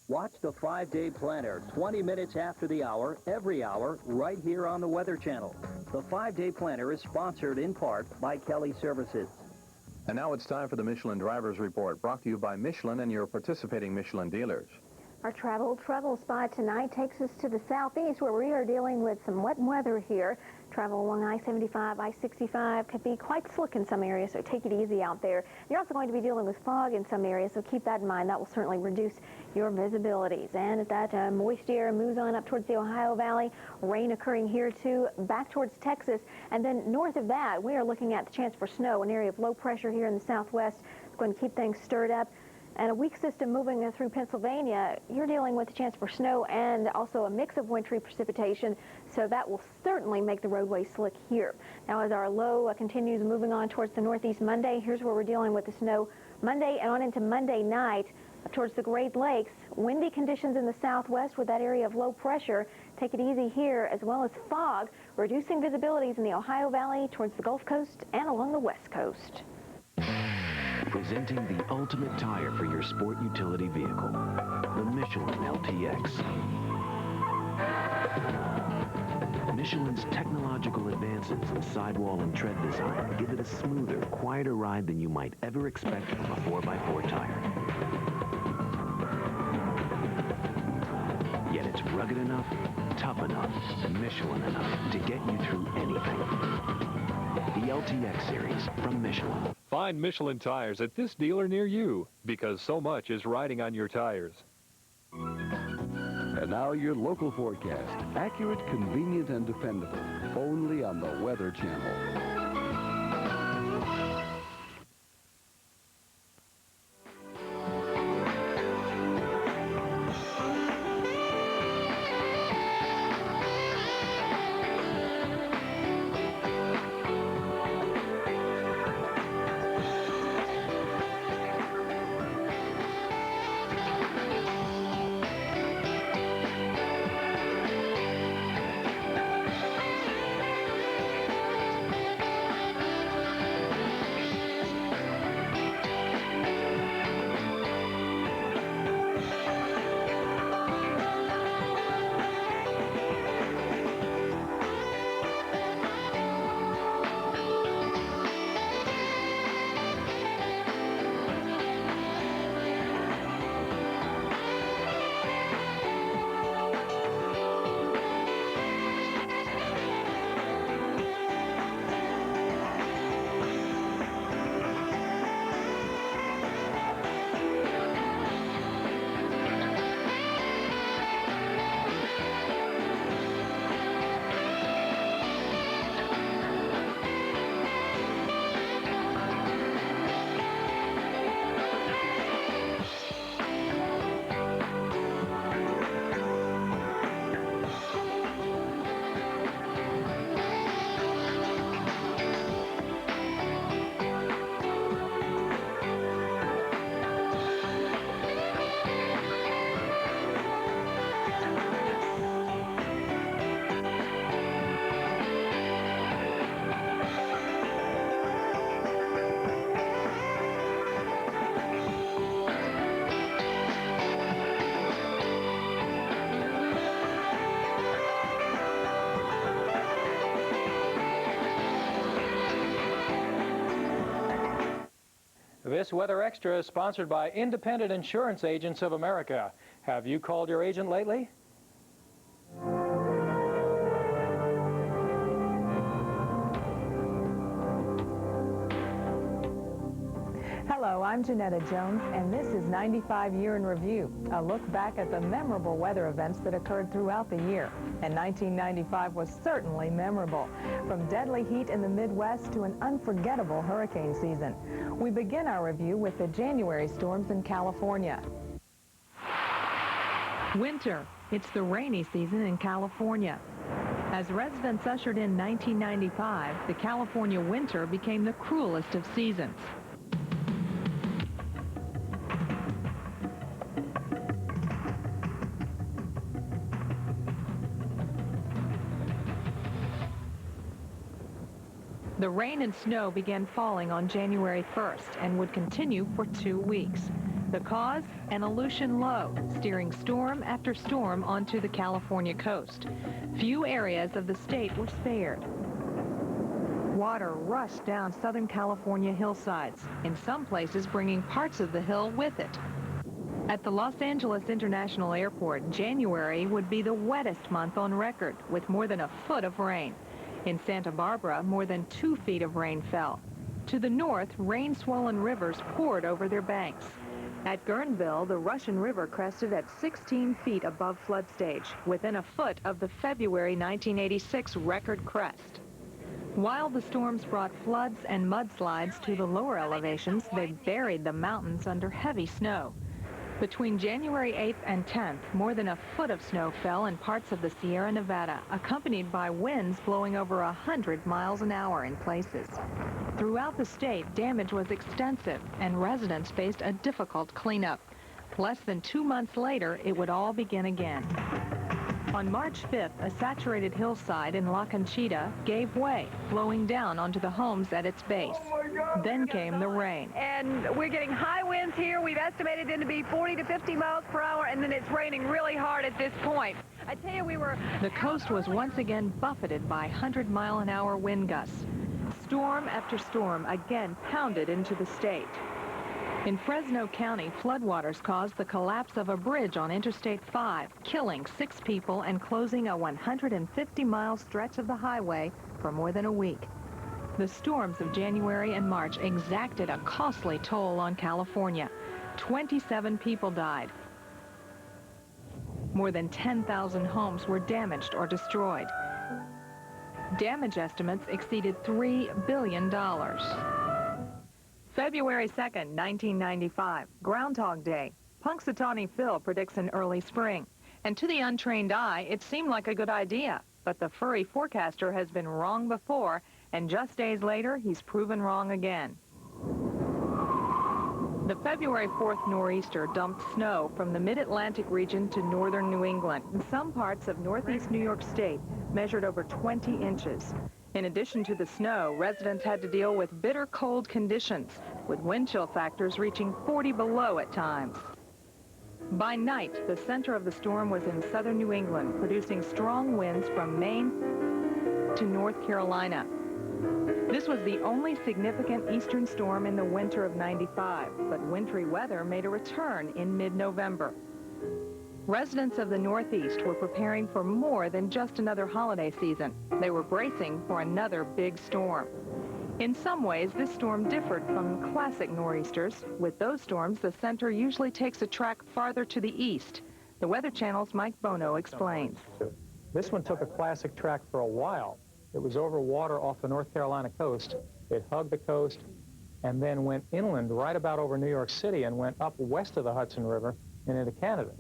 Watch the 5-Day Planner 20 minutes after the hour, every hour, right here on the Weather Channel. The 5-Day Planner is sponsored in part by Kelly Services. And now it's time for the Michelin Drivers Report, brought to you by Michelin and your participating Michelin dealers. Our travel spot tonight takes us to the southeast, where we are dealing with some wet weather here. Travel along I-75, I-65 could be quite slick in some areas, so take it easy out there. You're also going to be dealing with fog in some areas, so keep that in mind. That will certainly reduce your visibilities. And as that moist air moves on up towards the Ohio Valley, rain occurring here too, back towards Texas. And then north of that, we are looking at the chance for snow, an area of low pressure here in the southwest. It's going to keep things stirred up. And a weak system moving through Pennsylvania, you're dealing with a chance for snow and also a mix of wintry precipitation, so that will certainly make the roadway slick here. Now, as our low continues moving on towards the northeast Monday, here's where we're dealing with the snow Monday and on into Monday night up towards the Great Lakes. Windy conditions in the southwest with that area of low pressure. Take it easy here, as well as fog, reducing visibilities in the Ohio Valley towards the Gulf Coast and along the West Coast. Presenting the ultimate tire for your sport utility vehicle, the Michelin LTX. Michelin's technological advances in sidewall and tread design give it a smoother, quieter ride than you might ever expect from a 4x4 tire. Yet it's rugged enough, tough enough, and Michelin enough to get you through anything. The LTX series from Michelin. Find Michelin tires at this dealer near you, because so much is riding on your tires. And now your local forecast. Accurate, convenient, and dependable. Only on the Weather Channel. This Weather Extra is sponsored by Independent Insurance Agents of America. Have you called your agent lately? Hello, I'm Janetta Jones, and this is 95 Year in Review, a look back at the memorable weather events that occurred throughout the year. And 1995 was certainly memorable, from deadly heat in the Midwest to an unforgettable hurricane season. We begin our review with the January storms in California. Winter. It's the rainy season in California. As residents ushered in 1995, the California winter became the cruelest of seasons. The rain and snow began falling on January 1st and would continue for 2 weeks. The cause? An Aleutian low, steering storm after storm onto the California coast. Few areas of the state were spared. Water rushed down Southern California hillsides, in some places bringing parts of the hill with it. At the Los Angeles International Airport, January would be the wettest month on record, with more than a foot of rain. In Santa Barbara, more than 2 feet of rain fell. To the north, rain-swollen rivers poured over their banks. At Guerneville, the Russian River crested at 16 feet above flood stage, within a foot of the February 1986 record crest. While the storms brought floods and mudslides to the lower elevations, they buried the mountains under heavy snow. Between January 8th and 10th, more than a foot of snow fell in parts of the Sierra Nevada, accompanied by winds blowing over 100 miles an hour in places. Throughout the state, damage was extensive, and residents faced a difficult cleanup. Less than 2 months later, it would all begin again. On March 5th, a saturated hillside in La Conchita gave way, flowing down onto the homes at its base. Then came the rain. And we're getting high winds here. We've estimated them to be 40 to 50 miles per hour, and then it's raining really hard at this point. I tell you, The coast was once again buffeted by 100-mile-an-hour wind gusts. Storm after storm again pounded into the state. In Fresno County, floodwaters caused the collapse of a bridge on Interstate 5, killing 6 people and closing a 150-mile stretch of the highway for more than a week. The storms of January and March exacted a costly toll on California. 27 people died. More than 10,000 homes were damaged or destroyed. Damage estimates exceeded $3 billion. February 2nd, 1995, Groundhog Day. Punxsutawney Phil predicts an early spring. And to the untrained eye, it seemed like a good idea. But the furry forecaster has been wrong before, and just days later, he's proven wrong again. The February 4th nor'easter dumped snow from the mid-Atlantic region to northern New England. In some parts of northeast New York State measured over 20 inches. In addition to the snow, residents had to deal with bitter cold conditions, with wind chill factors reaching 40 below at times. By night, the center of the storm was in southern New England, producing strong winds from Maine to North Carolina. This was the only significant eastern storm in the winter of '95, but wintry weather made a return in mid-November. Residents of the Northeast were preparing for more than just another holiday season. They were bracing for another big storm. In some ways, this storm differed from classic nor'easters. With those storms, the center usually takes a track farther to the east. The Weather Channel's Mike Bono explains. This one took a classic track for a while. It was over water off the North Carolina coast. It hugged the coast and then went inland right about over New York City and went up west of the Hudson River and into Canada.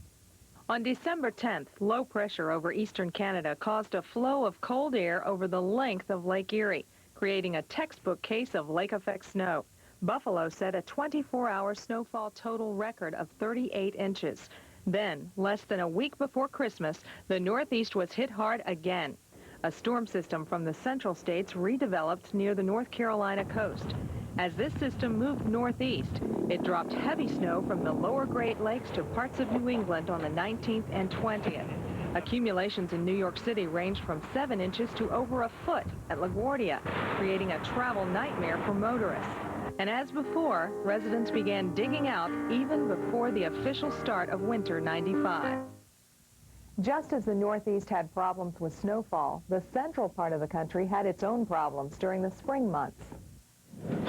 On December 10th, low pressure over eastern Canada caused a flow of cold air over the length of Lake Erie, creating a textbook case of lake effect snow. Buffalo set a 24-hour snowfall total record of 38 inches. Then, less than a week before Christmas, the Northeast was hit hard again. A storm system from the central states redeveloped near the North Carolina coast. As this system moved northeast, it dropped heavy snow from the lower Great Lakes to parts of New England on the 19th and 20th. Accumulations in New York City ranged from 7 inches to over a foot at LaGuardia, creating a travel nightmare for motorists. And as before, residents began digging out even before the official start of winter '95. Just as the Northeast had problems with snowfall, the central part of the country had its own problems during the spring months.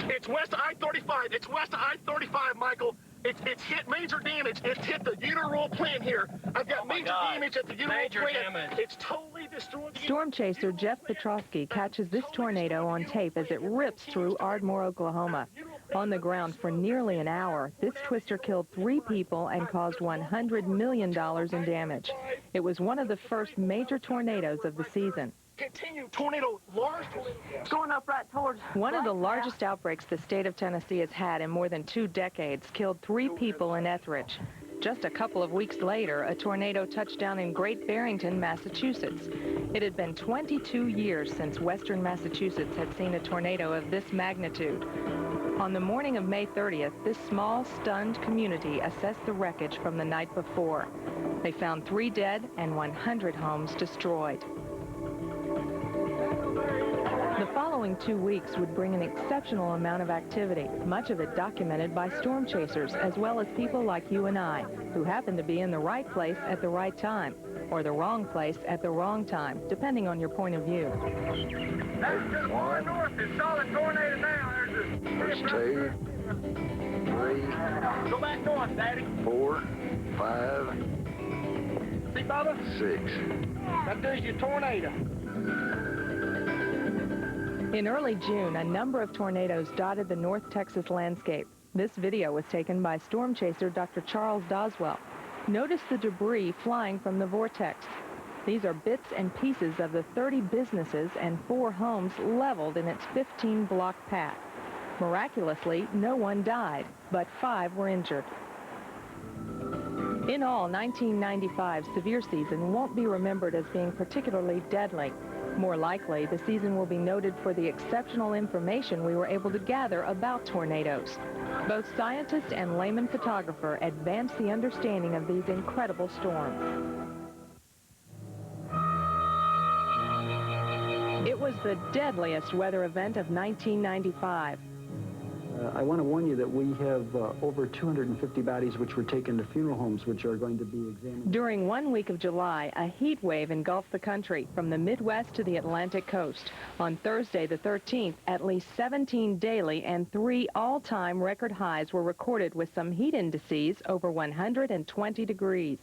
It's west of I-35. It's west of I-35, Michael. It's hit major damage. It's hit the Uniroyal plant here. I've got major damage at the Uniroyal plant. It's totally destroyed. Storm chaser Jeff Petrosky catches this tornado on tape as it rips through Ardmore, Oklahoma. On the ground for nearly an hour, this twister killed 3 people and caused $100 million in damage. It was one of the first major tornadoes of the season. Continue tornado, large tornado. it's going up right towards... One of the largest outbreaks the state of Tennessee has had in more than 2 decades killed 3 people in Etheridge. Just a couple of weeks later, a tornado touched down in Great Barrington, Massachusetts. It had been 22 years since western Massachusetts had seen a tornado of this magnitude. On the morning of May 30th, this small, stunned community assessed the wreckage from the night before. They found 3 dead and 100 homes destroyed. The following 2 weeks would bring an exceptional amount of activity, much of it documented by storm chasers, as well as people like you and I, who happen to be in the right place at the right time, or the wrong place at the wrong time, depending on your point of view. That's just far north. It's solid tornado now. There's 2, 3. Go back north, Daddy. 4, 5. See, Bubba? 6. That does your tornado. In early June, a number of tornadoes dotted the North Texas landscape. This video was taken by storm chaser Dr. Charles Doswell. Notice the debris flying from the vortex. These are bits and pieces of the 30 businesses and 4 homes leveled in its 15-block path. Miraculously, no one died, but 5 were injured. In all, 1995's severe season won't be remembered as being particularly deadly. More likely, the season will be noted for the exceptional information we were able to gather about tornadoes. Both scientist and layman photographer advanced the understanding of these incredible storms. It was the deadliest weather event of 1995. I want to warn you that we have over 250 bodies which were taken to funeral homes, which are going to be examined. During 1 week of July, a heat wave engulfed the country from the Midwest to the Atlantic coast. On Thursday, the 13th, at least 17 daily and 3 all-time record highs were recorded with some heat indices over 120 degrees.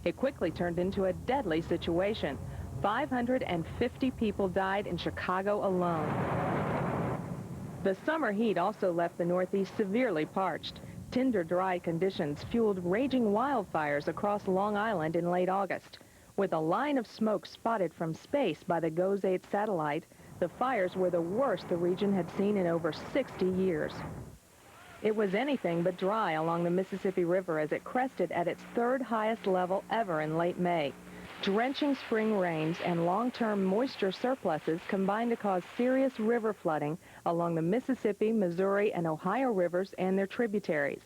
It quickly turned into a deadly situation. 550 people died in Chicago alone. The summer heat also left the Northeast severely parched. Tinder dry conditions fueled raging wildfires across Long Island in late August. With a line of smoke spotted from space by the GOES 8 satellite, the fires were the worst the region had seen in over 60 years. It was anything but dry along the Mississippi River as it crested at its 3rd highest level ever in late May. Drenching spring rains and long-term moisture surpluses combined to cause serious river flooding along the Mississippi, Missouri, and Ohio rivers and their tributaries.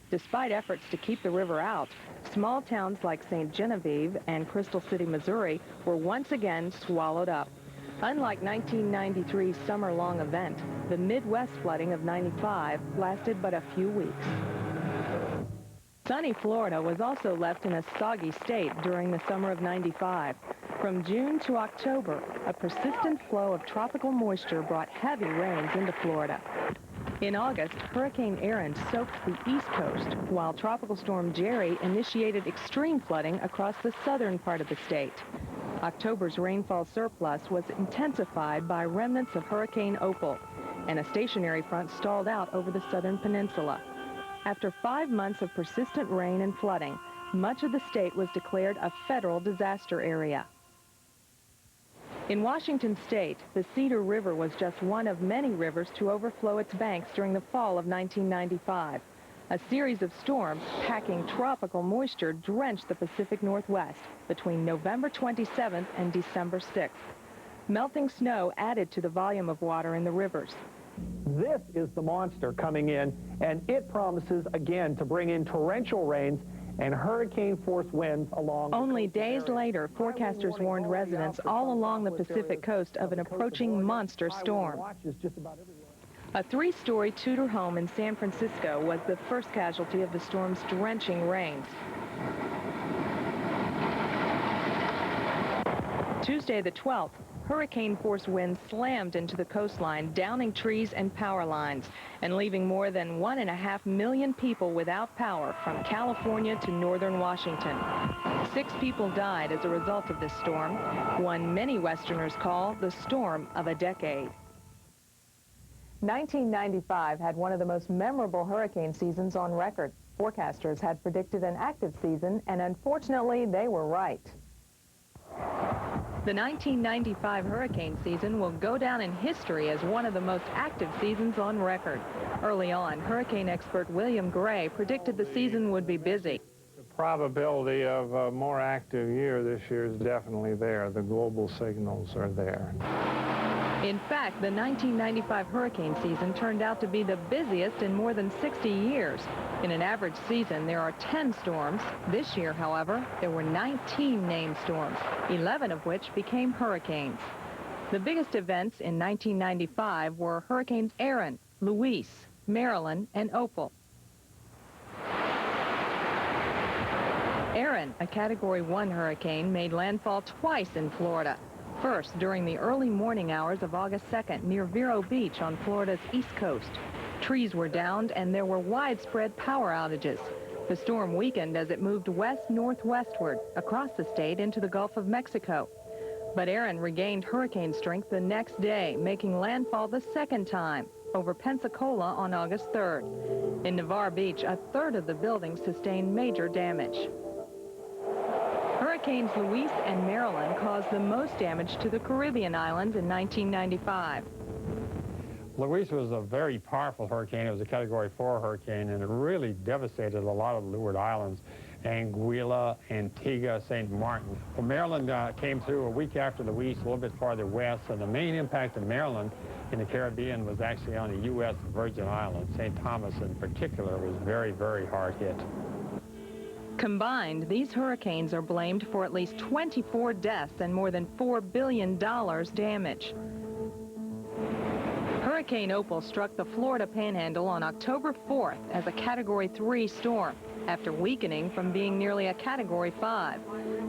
Despite efforts to keep the river out, small towns like St. Genevieve and Crystal City, Missouri were once again swallowed up. Unlike 1993's summer-long event, the Midwest flooding of '95 lasted but a few weeks. Sunny Florida was also left in a soggy state during the summer of '95. From June to October, a persistent flow of tropical moisture brought heavy rains into Florida. In August, Hurricane Erin soaked the East Coast, while Tropical Storm Jerry initiated extreme flooding across the southern part of the state. October's rainfall surplus was intensified by remnants of Hurricane Opal, and a stationary front stalled out over the southern peninsula. After 5 months of persistent rain and flooding, much of the state was declared a federal disaster area. In Washington state, the Cedar River was just one of many rivers to overflow its banks during the fall of 1995. A series of storms packing tropical moisture drenched the Pacific Northwest between November 27th and December 6th. Melting snow added to the volume of water in the rivers. This is the monster coming in, and it promises again to bring in torrential rains and hurricane-force winds along. Only days later, forecasters warned residents all along the Pacific coast of an approaching monster storm. A 3-story Tudor home in San Francisco was the first casualty of the storm's drenching rains. Tuesday the 12th, hurricane-force winds slammed into the coastline, downing trees and power lines, and leaving more than 1.5 million people without power from California to northern Washington. 6 people died as a result of this storm, one many Westerners call the storm of a decade. 1995 had one of the most memorable hurricane seasons on record. Forecasters had predicted an active season, and unfortunately, they were right. The 1995 hurricane season will go down in history as one of the most active seasons on record. Early on, hurricane expert William Gray predicted the season would be busy. The probability of a more active year this year is definitely there. The global signals are there. In fact, the 1995 hurricane season turned out to be the busiest in more than 60 years. In an average season, there are 10 storms. This year, however, there were 19 named storms, 11 of which became hurricanes. The biggest events in 1995 were Hurricanes Erin, Luis, Marilyn, and Opal. Erin, a Category 1 hurricane, made landfall twice in Florida. First, during the early morning hours of August 2nd near Vero Beach on Florida's east coast. Trees were downed and there were widespread power outages. The storm weakened as it moved west-northwestward across the state into the Gulf of Mexico. But Erin regained hurricane strength the next day, making landfall the second time over Pensacola on August 3rd. In Navarre Beach, a third of the buildings sustained major damage. Hurricanes Luis and Marilyn caused the most damage to the Caribbean islands in 1995. Luis was a very powerful hurricane. It was a Category 4 hurricane, and it really devastated a lot of Leeward Islands, Anguilla, Antigua, St. Martin. Well, Maryland came through a week after Luis, a little bit farther west, and the main impact of Maryland in the Caribbean was actually on the U.S. Virgin Islands. St. Thomas in particular was very, very hard hit. Combined, these hurricanes are blamed for at least 24 deaths and more than $4 billion damage. Hurricane Opal struck the Florida Panhandle on October 4th as a Category 3 storm, after weakening from being nearly a Category 5.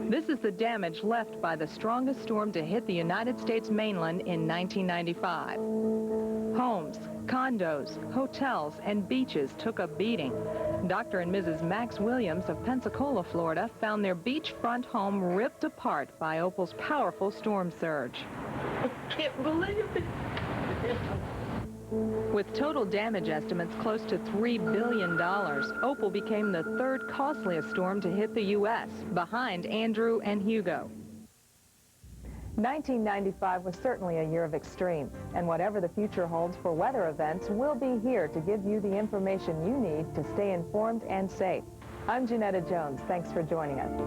This is the damage left by the strongest storm to hit the United States mainland in 1995. Homes, condos, hotels, and beaches took a beating. Dr. and Mrs. Max Williams of Pensacola, Florida, found their beachfront home ripped apart by Opal's powerful storm surge. I can't believe it. With total damage estimates close to $3 billion, Opal became the third costliest storm to hit the U.S., behind Andrew and Hugo. 1995 was certainly a year of extreme, and whatever the future holds for weather events, we'll be here to give you the information you need to stay informed and safe. I'm Janetta Jones. Thanks for joining us.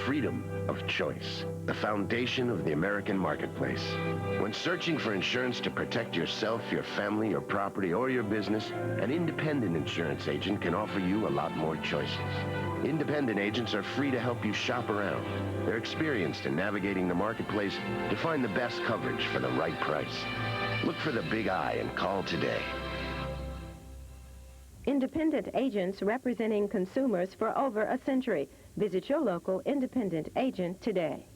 Freedom of choice, the foundation of the American marketplace. When searching for insurance to protect yourself, your family, your property, or your business, an independent insurance agent can offer you a lot more choices. Independent agents are free to help you shop around. They're experienced in navigating the marketplace to find the best coverage for the right price. Look for the Big I and call today. Independent agents representing consumers for over a century. Visit your local independent agent today.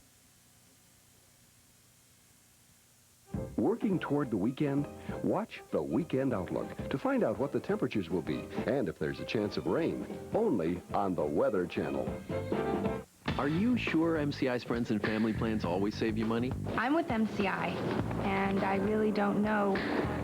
Working toward the weekend? Watch the Weekend Outlook to find out what the temperatures will be and if there's a chance of rain. Only on the Weather Channel. Are you sure MCI's friends and family plans always save you money? I'm with MCI, and I really don't know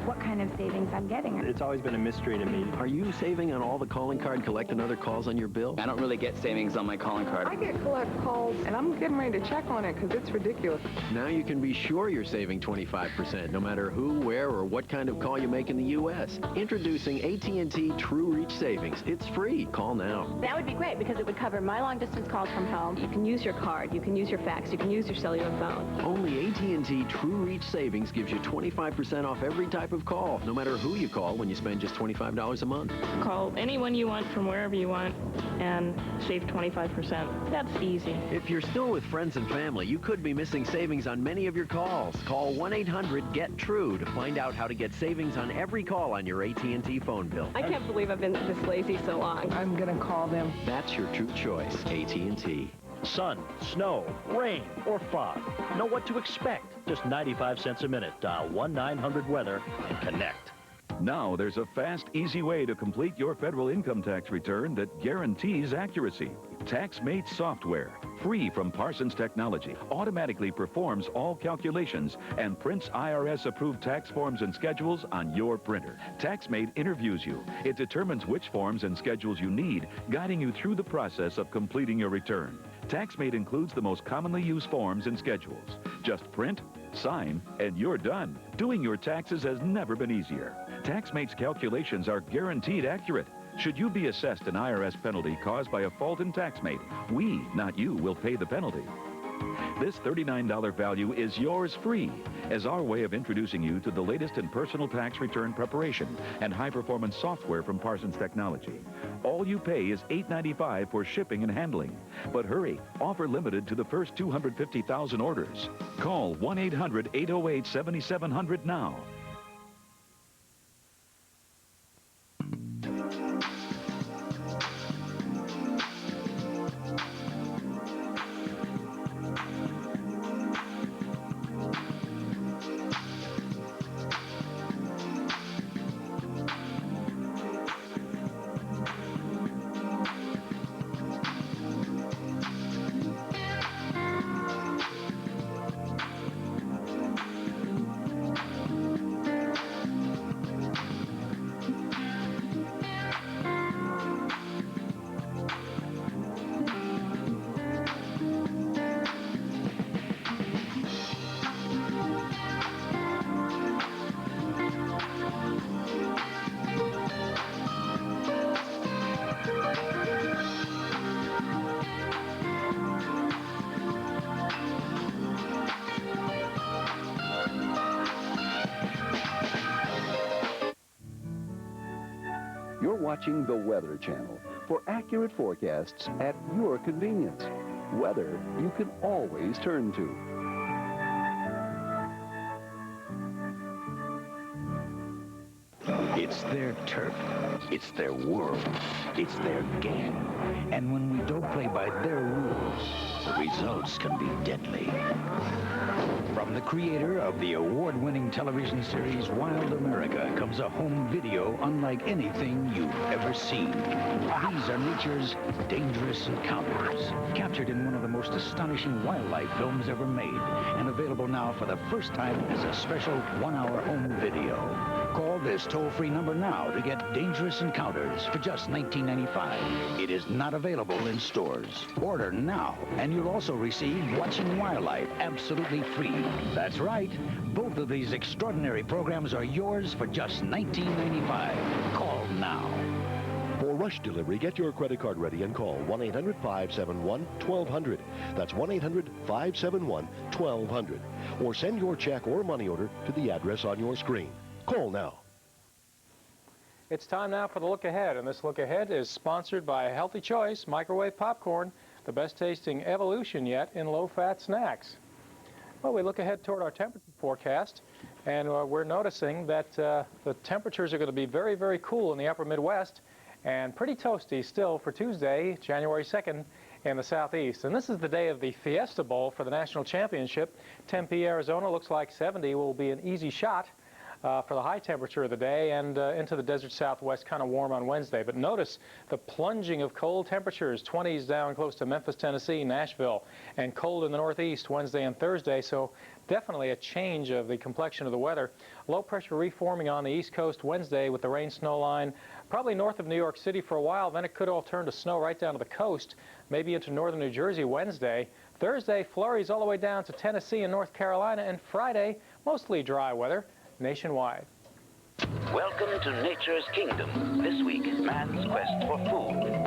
what kind of savings I'm getting. It's always been a mystery to me. Are you saving on all the calling card, collect and other calls on your bill? I don't really get savings on my calling card. I get collect calls, and I'm getting ready to check on it because it's ridiculous. Now you can be sure you're saving 25%, no matter who, where, or what kind of call you make in the U.S. Introducing AT&T True Reach Savings. It's free. Call now. That would be great because it would cover my long-distance calls from home. You can use your card, you can use your fax, you can use your cellular phone. Only AT&T True Reach Savings gives you 25% off every type of call, no matter who you call when you spend just $25 a month. Call anyone you want from wherever you want and save 25%. That's easy. If you're still with friends and family, you could be missing savings on many of your calls. Call 1-800-GET-TRUE to find out how to get savings on every call on your AT&T phone bill. I can't believe I've been this lazy so long. I'm going to call them. That's your true choice, AT&T. Sun, snow, rain, or fog. Know what to expect. Just 95 cents a minute. Dial 1-900-WEATHER and connect. Now there's a fast, easy way to complete your federal income tax return that guarantees accuracy. TaxMate software, free from Parsons Technology, automatically performs all calculations and prints IRS-approved tax forms and schedules on your printer. TaxMate interviews you. It determines which forms and schedules you need, guiding you through the process of completing your return. TaxMate includes the most commonly used forms and schedules. Just print, sign, and you're done. Doing your taxes has never been easier. TaxMate's calculations are guaranteed accurate. Should you be assessed an IRS penalty caused by a fault in TaxMate, we, not you, will pay the penalty. This $39 value is yours free as our way of introducing you to the latest in personal tax return preparation and high-performance software from Parsons Technology. All you pay is $8.95 for shipping and handling. But hurry, offer limited to the first 250,000 orders. Call 1-800-808-7700 now. You're watching the Weather Channel for accurate forecasts at your convenience. Weather you can always turn to. It's their turf. It's their world. It's their game. And when we don't play by their rules, the results can be deadly. From the creator of the award-winning television series Wild America comes a home video unlike anything you've ever seen. These are nature's dangerous encounters, captured in one of the most astonishing wildlife films ever made, and available now for the first time as a special one-hour home video. Call this toll-free number now to get Dangerous Encounters for just $19.95. It is not available in stores. Order now, and you'll also receive Watching Wildlife absolutely free. That's right. Both of these extraordinary programs are yours for just $19.95. Call now. For rush delivery, get your credit card ready and call 1-800-571-1200. That's 1-800-571-1200. Or send your check or money order to the address on your screen. Call now. It's time now for the Look Ahead, and this Look Ahead is sponsored by Healthy Choice Microwave Popcorn, the best tasting evolution yet in low-fat snacks. Well, we look ahead toward our temperature forecast, and we're noticing that the temperatures are going to be very, very cool in the upper Midwest and pretty toasty still for Tuesday, January 2nd in the southeast. And this is the day of the Fiesta Bowl for the national championship. Tempe, Arizona looks like 70 will be an easy shot for the high temperature of the day, and into the desert southwest, kind of warm on Wednesday. But notice the plunging of cold temperatures, 20s down close to Memphis, Tennessee, Nashville, and cold in the northeast Wednesday and Thursday. So definitely a change of the complexion of the weather. Low pressure reforming on the east coast Wednesday with the rain snow line probably north of New York City for a while. Then it could all turn to snow right down to the coast, maybe into northern New Jersey Wednesday. Thursday, flurries all the way down to Tennessee and North Carolina, and Friday, mostly dry weather nationwide. Welcome to Nature's Kingdom. This week, man's quest for food.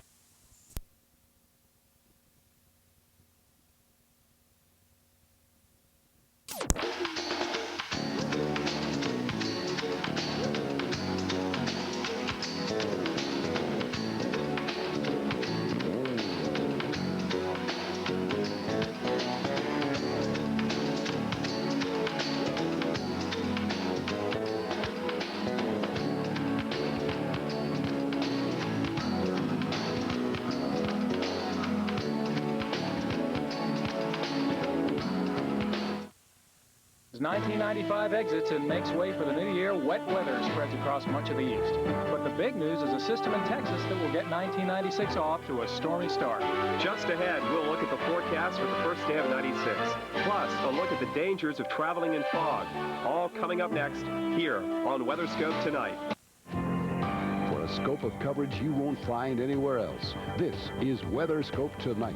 As 1995 exits and makes way for the new year, wet weather spreads across much of the east. But the big news is a system in Texas that will get 1996 off to a stormy start. Just ahead, we'll look at the forecast for the first day of 96. Plus, a look at the dangers of traveling in fog. All coming up next here on WeatherScope Tonight. For a scope of coverage you won't find anywhere else, this is WeatherScope Tonight.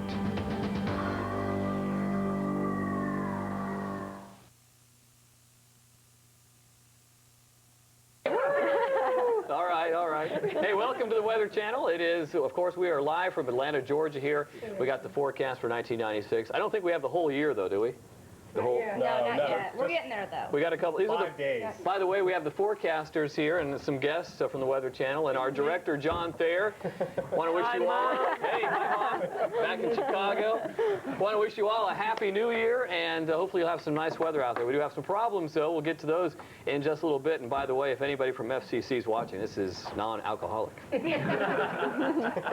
All right, all right. Hey, welcome to the Weather Channel. It is, of course, we are live from Atlanta, Georgia here. We got the forecast for 1996. I don't think we have the whole year, though, do we? The whole, no, not yet. We're getting there, though. We got a couple. These 5 days. By the way, we have the forecasters here and some guests from the Weather Channel, and our director, John Thayer. Want to wish you all, hey, hi, Mom, back in Chicago. Want to wish you all a happy New Year, and hopefully you'll have some nice weather out there. We do have some problems, though. We'll get to those in just a little bit. And by the way, if anybody from FCC is watching, this is non-alcoholic.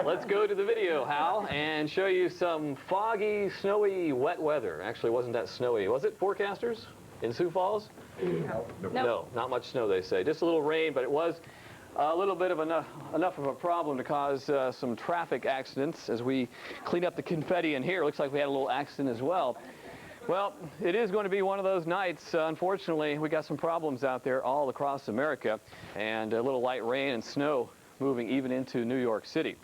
Let's go to the video, Hal, and show you some foggy, snowy, wet weather. Actually, it wasn't that snowy. Was it, forecasters, in Sioux Falls? No, not much snow, they say. Just a little rain, but it was a little bit of enough of a problem to cause some traffic accidents. As we clean up the confetti in here, looks like we had a little accident as well. Well, it is going to be one of those nights. Unfortunately, we got some problems out there all across America, and a little light rain and snow moving even into New York City.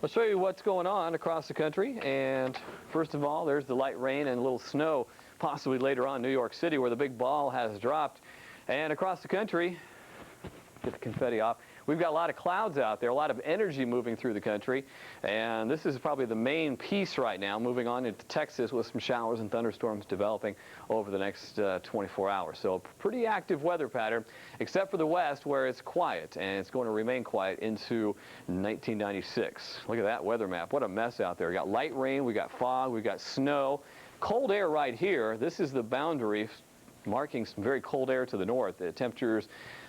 Let's show you what's going on across the country. And first of all, there's the light rain and a little snow, possibly later on New York City, where the big ball has dropped. And across the country, get the confetti off, we've got a lot of clouds out there, a lot of energy moving through the country. And this is probably the main piece right now, moving on into Texas with some showers and thunderstorms developing over the next 24 hours. So a pretty active weather pattern, except for the west, where it's quiet, and it's going to remain quiet into 1996. Look at that weather map. What a mess out there. We got light rain, we got fog, we got snow, cold air right here. This is the boundary marking some very cold air to the north. The temperatures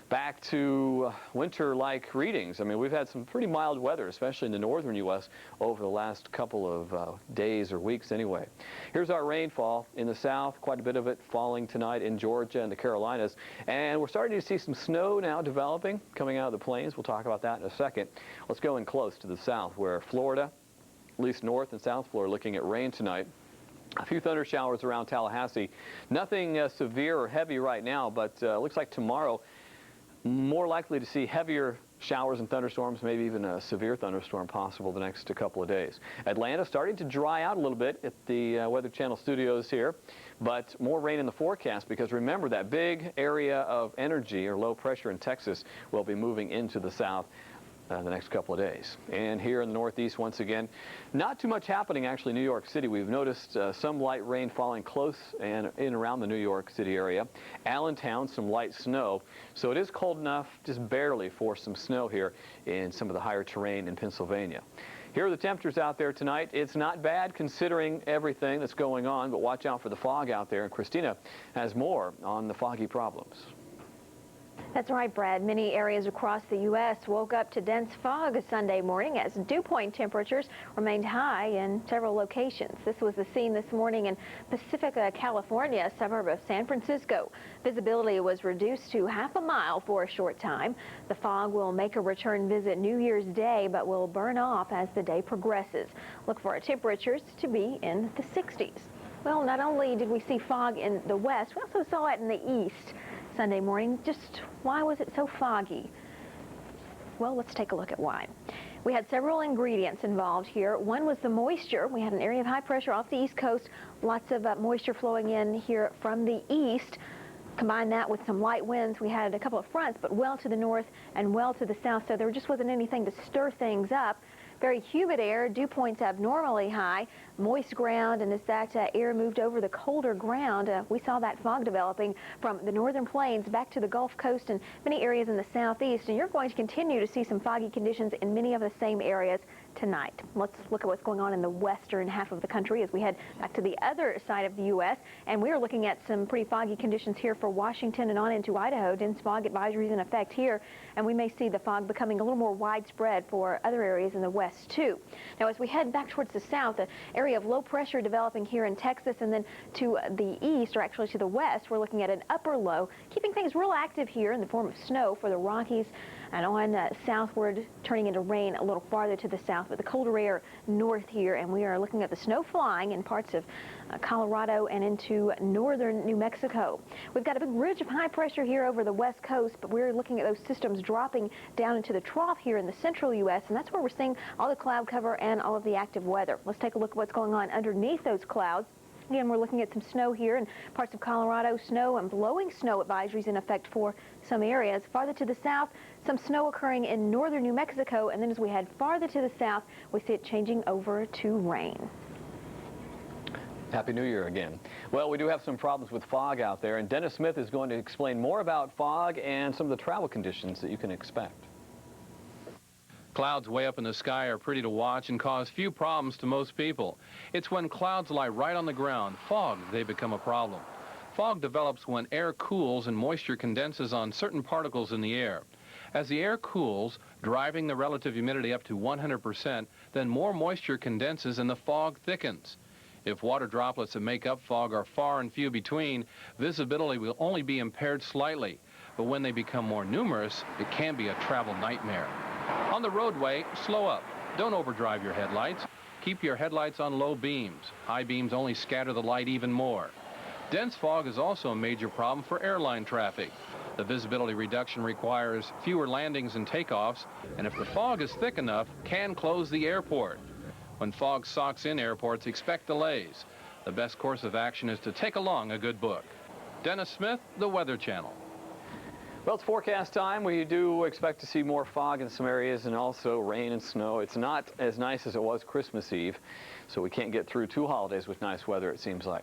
back to winter-like readings. I mean, we've had some pretty mild weather, especially in the northern U.S. over the last couple of days or weeks anyway. Here's our rainfall in the south, quite a bit of it falling tonight in Georgia and the Carolinas. And we're starting to see some snow now developing, coming out of the plains. We'll talk about that in a second. Let's go in close to the south, where Florida, at least north and south Florida, looking at rain tonight. A few thunder showers around Tallahassee. Nothing severe or heavy right now, but looks like tomorrow more likely to see heavier showers and thunderstorms, maybe even a severe thunderstorm possible the next couple of days. Atlanta starting to dry out a little bit at the Weather Channel studios here, but more rain in the forecast, because remember, that big area of energy or low pressure in Texas will be moving into the south the next couple of days. And here in the northeast, once again, not too much happening actually in New York City. We've noticed some light rain falling close and in around the New York City area. Allentown, some light snow. So it is cold enough, just barely, for some snow here in some of the higher terrain in Pennsylvania. Here are the temperatures out there tonight. It's not bad considering everything that's going on, but watch out for the fog out there. And Christina has more on the foggy problems. That's right, Brad. Many areas across the U.S. woke up to dense fog Sunday morning as dew point temperatures remained high in several locations. This was the scene this morning in Pacifica, California, a suburb of San Francisco. Visibility was reduced to half a mile for a short time. The fog will make a return visit New Year's Day, but will burn off as the day progresses. Look for our temperatures to be in the 60s. Well, not only did we see fog in the west, we also saw it in the east Sunday morning. Just why was it so foggy? Well, let's take a look at why. We had several ingredients involved here. One was the moisture. We had an area of high pressure off the east coast, lots of moisture flowing in here from the east. Combine that with some light winds. We had a couple of fronts, but well to the north and well to the south, so there just wasn't anything to stir things up. Very humid air, dew points abnormally high, moist ground, and as that air moved over the colder ground, we saw that fog developing from the northern plains back to the Gulf Coast and many areas in the southeast. And you're going to continue to see some foggy conditions in many of the same areas tonight. Let's look at what's going on in the western half of the country as we head back to the other side of the U.S. And we are looking at some pretty foggy conditions here for Washington and on into Idaho. Dense fog advisories in effect here, and we may see the fog becoming a little more widespread for other areas in the west too. Now, as we head back towards the south, an area of low pressure developing here in Texas, and then to the east, or actually to the west, we're looking at an upper low, keeping things real active here in the form of snow for the Rockies, and on southward, turning into rain a little farther to the south, but the colder air north here, and we are looking at the snow flying in parts of Colorado and into northern New Mexico. We've got a big ridge of high pressure here over the west coast, but we're looking at those systems dropping down into the trough here in the central U.S., and that's where we're seeing all the cloud cover and all of the active weather. Let's take a look at what's going on underneath those clouds. Again, we're looking at some snow here in parts of Colorado. Snow and blowing snow advisories in effect for some areas. Farther to the south, some snow occurring in northern New Mexico. And then as we head farther to the south, we see it changing over to rain. Happy New Year again. Well, we do have some problems with fog out there, and Dennis Smith is going to explain more about fog and some of the travel conditions that you can expect. Clouds way up in the sky are pretty to watch and cause few problems to most people. It's when clouds lie right on the ground, fog, they become a problem. Fog develops when air cools and moisture condenses on certain particles in the air. As the air cools, driving the relative humidity up to 100%, then more moisture condenses and the fog thickens. If water droplets that make up fog are far and few between, visibility will only be impaired slightly. But when they become more numerous, it can be a travel nightmare. On the roadway, slow up. Don't overdrive your headlights. Keep your headlights on low beams. High beams only scatter the light even more. Dense fog is also a major problem for airline traffic. The visibility reduction requires fewer landings and takeoffs, and if the fog is thick enough, can close the airport. When fog socks in airports, expect delays. The best course of action is to take along a good book. Dennis Smith, The Weather Channel. Well, it's forecast time. We do expect to see more fog in some areas and also rain and snow. It's not as nice as it was Christmas Eve, so we can't get through 2 holidays with nice weather, it seems like.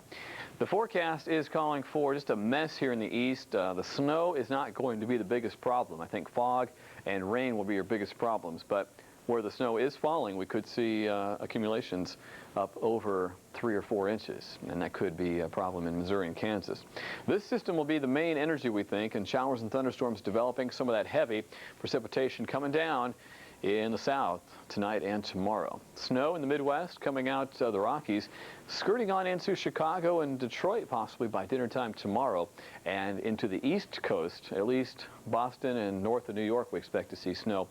The forecast is calling for just a mess here in the east. The snow is not going to be the biggest problem. I think fog and rain will be your biggest problems, but where the snow is falling, we could see accumulations up over 3 or 4 inches, and that could be a problem in Missouri and Kansas. This system will be the main energy, we think, and showers and thunderstorms developing, some of that heavy precipitation coming down in the south tonight and tomorrow. Snow in the Midwest coming out the Rockies, skirting on into Chicago and Detroit possibly by dinner time tomorrow, and into the East Coast, at least Boston and north of New York, we expect to see snow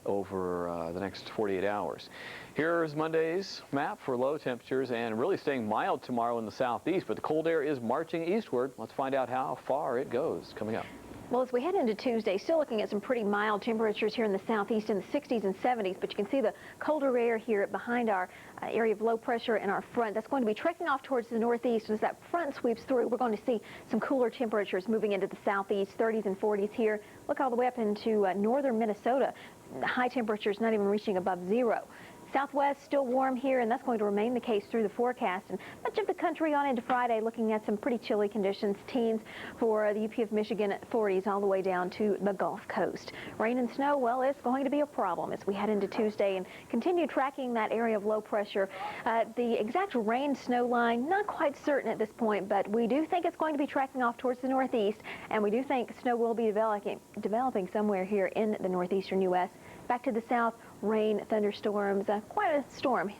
over the next 48 hours. Here's Monday's map for low temperatures, and really staying mild tomorrow in the southeast, but the cold air is marching eastward. Let's find out how far it goes coming up. Well, as we head into Tuesday, still looking at some pretty mild temperatures here in the southeast in the 60s and 70s, but you can see the colder air here behind our area of low pressure in our front. That's going to be trekking off towards the northeast. As that front sweeps through, we're going to see some cooler temperatures moving into the southeast, 30s and 40s here. Look all the way up into northern Minnesota. High temperatures not even reaching above 0. Southwest still warm here, and that's going to remain the case through the forecast. And much of the country on into Friday looking at some pretty chilly conditions. Teens for the UP of Michigan at 40s all the way down to the Gulf Coast. Rain and snow, well, it's going to be a problem as we head into Tuesday and continue tracking that area of low pressure. The exact rain-snow line, not quite certain at this point, but we do think it's going to be tracking off towards the northeast, and we do think snow will be developing somewhere here in the northeastern U.S. Back to the south, rain, thunderstorms, quite a storm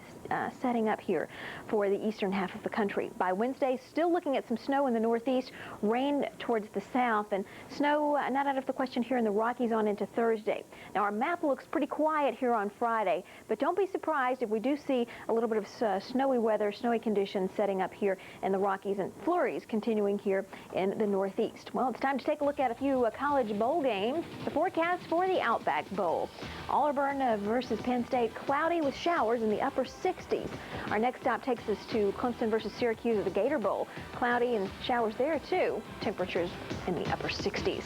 setting up here for the eastern half of the country. By Wednesday, still looking at some snow in the northeast, rain towards the south, and snow not out of the question here in the Rockies on into Thursday. Now, our map looks pretty quiet here on Friday, but don't be surprised if we do see a little bit of snowy weather, snowy conditions setting up here in the Rockies, and flurries continuing here in the northeast. Well, it's time to take a look at a few college bowl games. The forecast for the Outback Bowl. Auburn versus Penn State, cloudy with showers in the upper 60s. Our next stop takes us to Clemson versus Syracuse at the Gator Bowl. Cloudy and showers there too. Temperatures in the upper 60s.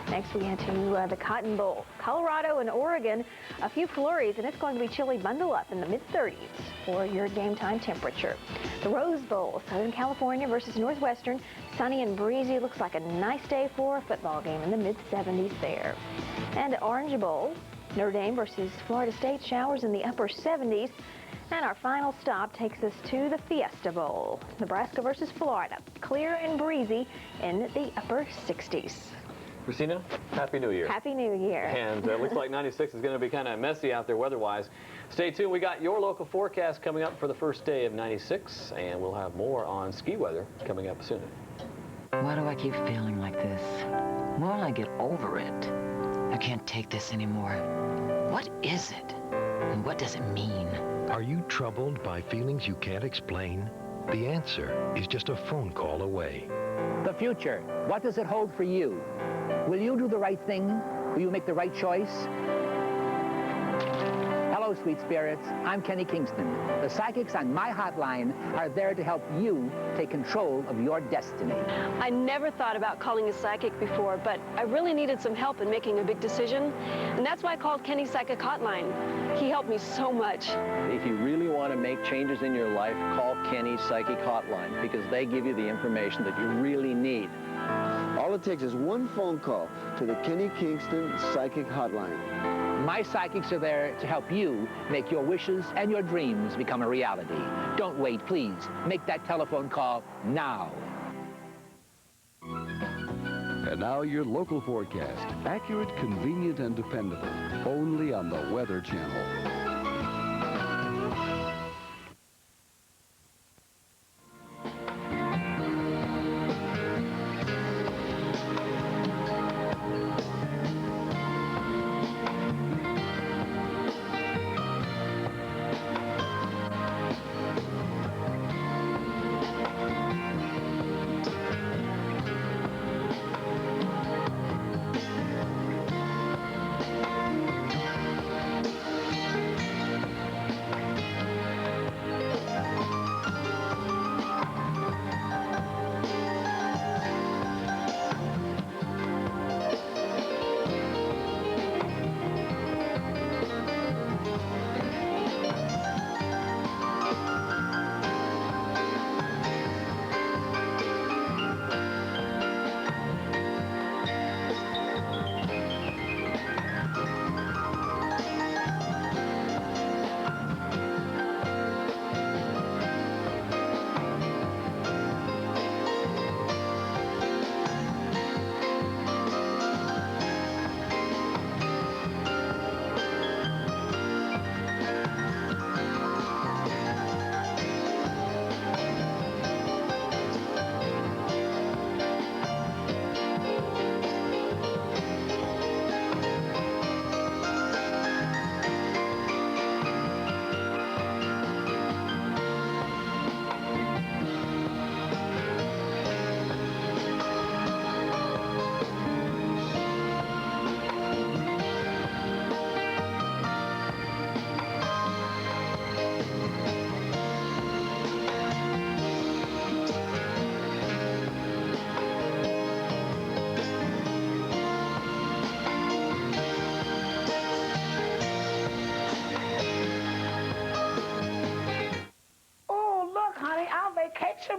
Next we head to the Cotton Bowl. Colorado and Oregon, a few flurries, and it's going to be chilly. Bundle up in the mid-30s for your game time temperature. The Rose Bowl, Southern California versus Northwestern. Sunny and breezy. Looks like a nice day for a football game in the mid-70s there. And Orange Bowl, Notre Dame versus Florida State, showers in the upper 70s. And our final stop takes us to the Fiesta Bowl. Nebraska versus Florida, clear and breezy in the upper 60s. Christina, Happy New Year. Happy New Year. And looks like 96 is going to be kind of messy out there weather-wise. Stay tuned. We got your local forecast coming up for the first day of 96, and we'll have more on ski weather coming up soon. Why do I keep feeling like this? When will I get over it? I can't take this anymore. What is it? And what does it mean? Are you troubled by feelings you can't explain? The answer is just a phone call away. The future, what does it hold for you? Will you do the right thing? Will you make the right choice? Hello, Hello, sweet spirits. I'm Kenny Kingston. The psychics on my hotline are there to help you take control of your destiny. I never thought about calling a psychic before, but I really needed some help in making a big decision, and that's why I called Kenny's Psychic Hotline. He helped me so much. If you really want to make changes in your life, call Kenny's Psychic Hotline because they give you the information that you really need. All it takes is one phone call to the Kenny Kingston Psychic Hotline. My psychics are there to help you make your wishes and your dreams become a reality. Don't wait, please. Make that telephone call now. And now your local forecast. Accurate, convenient, and dependable. Only on the Weather Channel.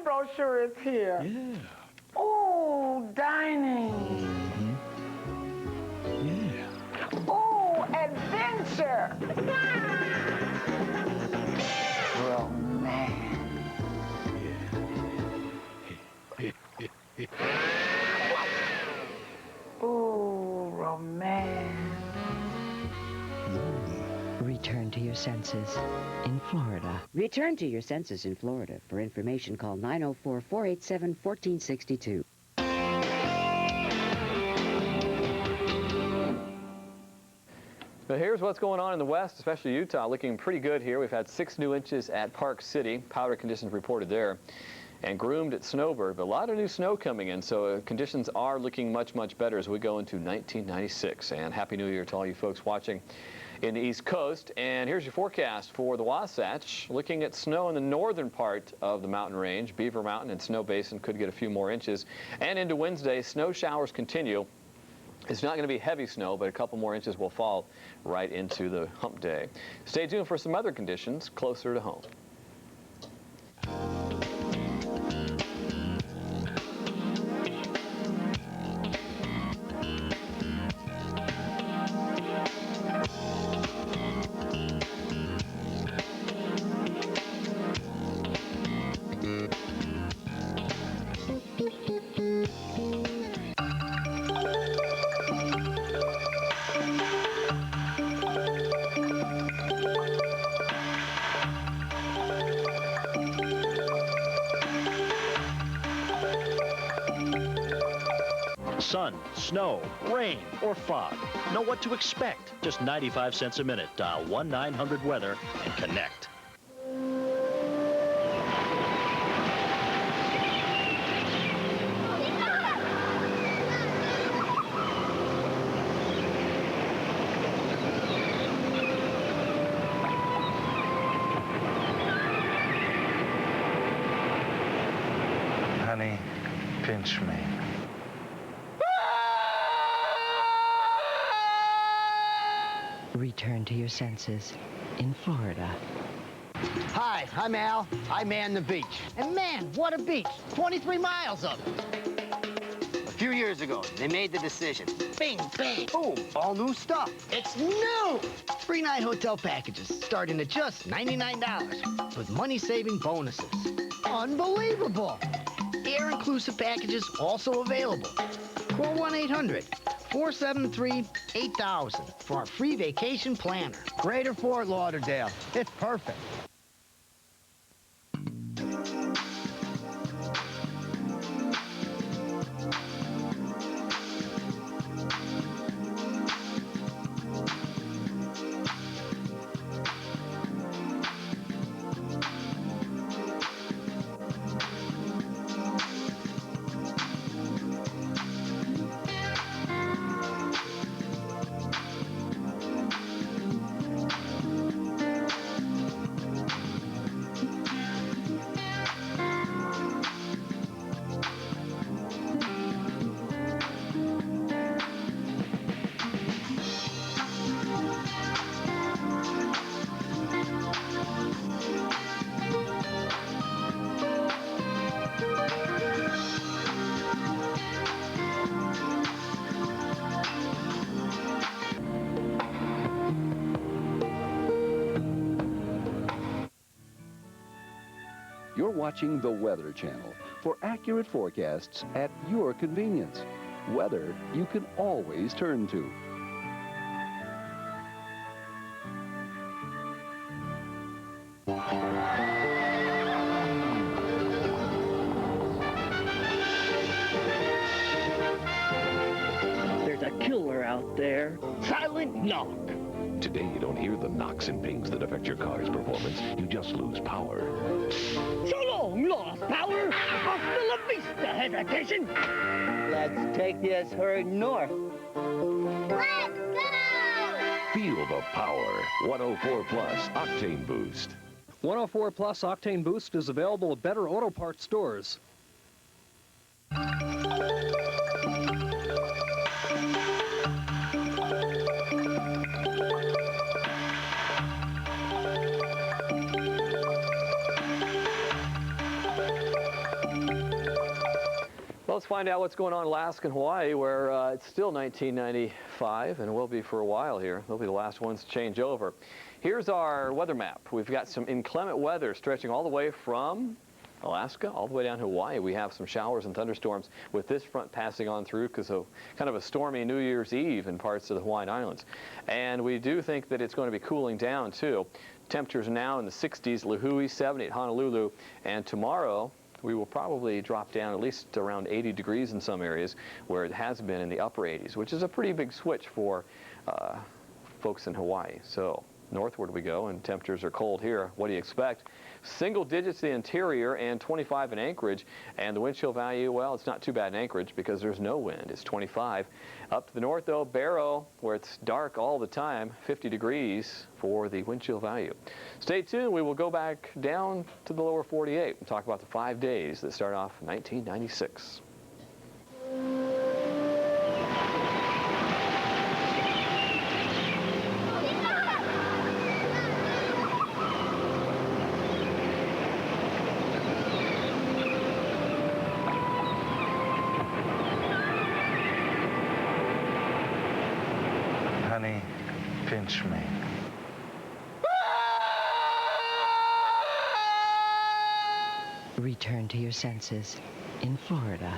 Brochure is here. Yeah. Oh, dining. Yeah. Oh, adventure. Romance. Oh, romance. Return to your senses in Florida. Return to your senses in Florida. For information, call 904-487-1462. But here's what's going on in the west, especially Utah, looking pretty good here. We've had 6 new inches at Park City. Powder conditions reported there. And groomed at Snowbird, but a lot of new snow coming in, so conditions are looking much, much better as we go into 1996. And Happy New Year to all you folks watching in the East Coast. And here's your forecast for the Wasatch. Looking at snow in the northern part of the mountain range. Beaver Mountain and Snow Basin could get a few more inches. And into Wednesday, snow showers continue. It's not going to be heavy snow, but a couple more inches will fall right into the hump day. Stay tuned for some other conditions closer to home. Sun, snow, rain, or fog. Know what to expect. Just 95 cents a minute. Dial 1-900-WEATHER and connect. pinch me. Return to your senses in Florida. Hi, I'm Al. I man the beach. And man, what a beach. 23 miles of it. A few years ago, they made the decision. Bing, bang, boom, all new stuff. It's new! 3-night hotel packages starting at just $99 with money-saving bonuses. Unbelievable! Air-inclusive packages also available. Call 1-800-473-8000 for our free vacation planner. Greater Fort Lauderdale. It's perfect. You're watching the Weather Channel for accurate forecasts at your convenience. Weather you can always turn to. There's a killer out there. Silent knock. Today, you don't hear the knocks and pings that affect your car's performance. You just lose power. So long, lost power. Hasta la vista, hesitation. Let's take this herd north. Let's go! Feel the power. 104 Plus Octane Boost. 104 Plus Octane Boost is available at better auto parts stores. Well, let's find out what's going on in Alaska and Hawaii, where it's still 1995 and will be for a while here. They'll be the last ones to change over. Here's our weather map. We've got some inclement weather stretching all the way from Alaska all the way down to Hawaii. We have some showers and thunderstorms with this front passing on through because of kind of a stormy New Year's Eve in parts of the Hawaiian Islands. And we do think that it's going to be cooling down too. Temperatures now in the 60s, Lihue 70 at Honolulu, and tomorrow we will probably drop down at least around 80 degrees in some areas where it has been in the upper 80s, which is a pretty big switch for folks in Hawaii. So northward we go, and temperatures are cold here. What do you expect? Single digits in the interior and 25 in Anchorage. And the wind chill value, well, it's not too bad in Anchorage because there's no wind. It's 25. Up to the north, though, Barrow, where it's dark all the time, 50 degrees for the wind chill value. Stay tuned. We will go back down to the lower 48 and talk about the 5 days that start off 1996. Honey, pinch me. Return to your senses in Florida.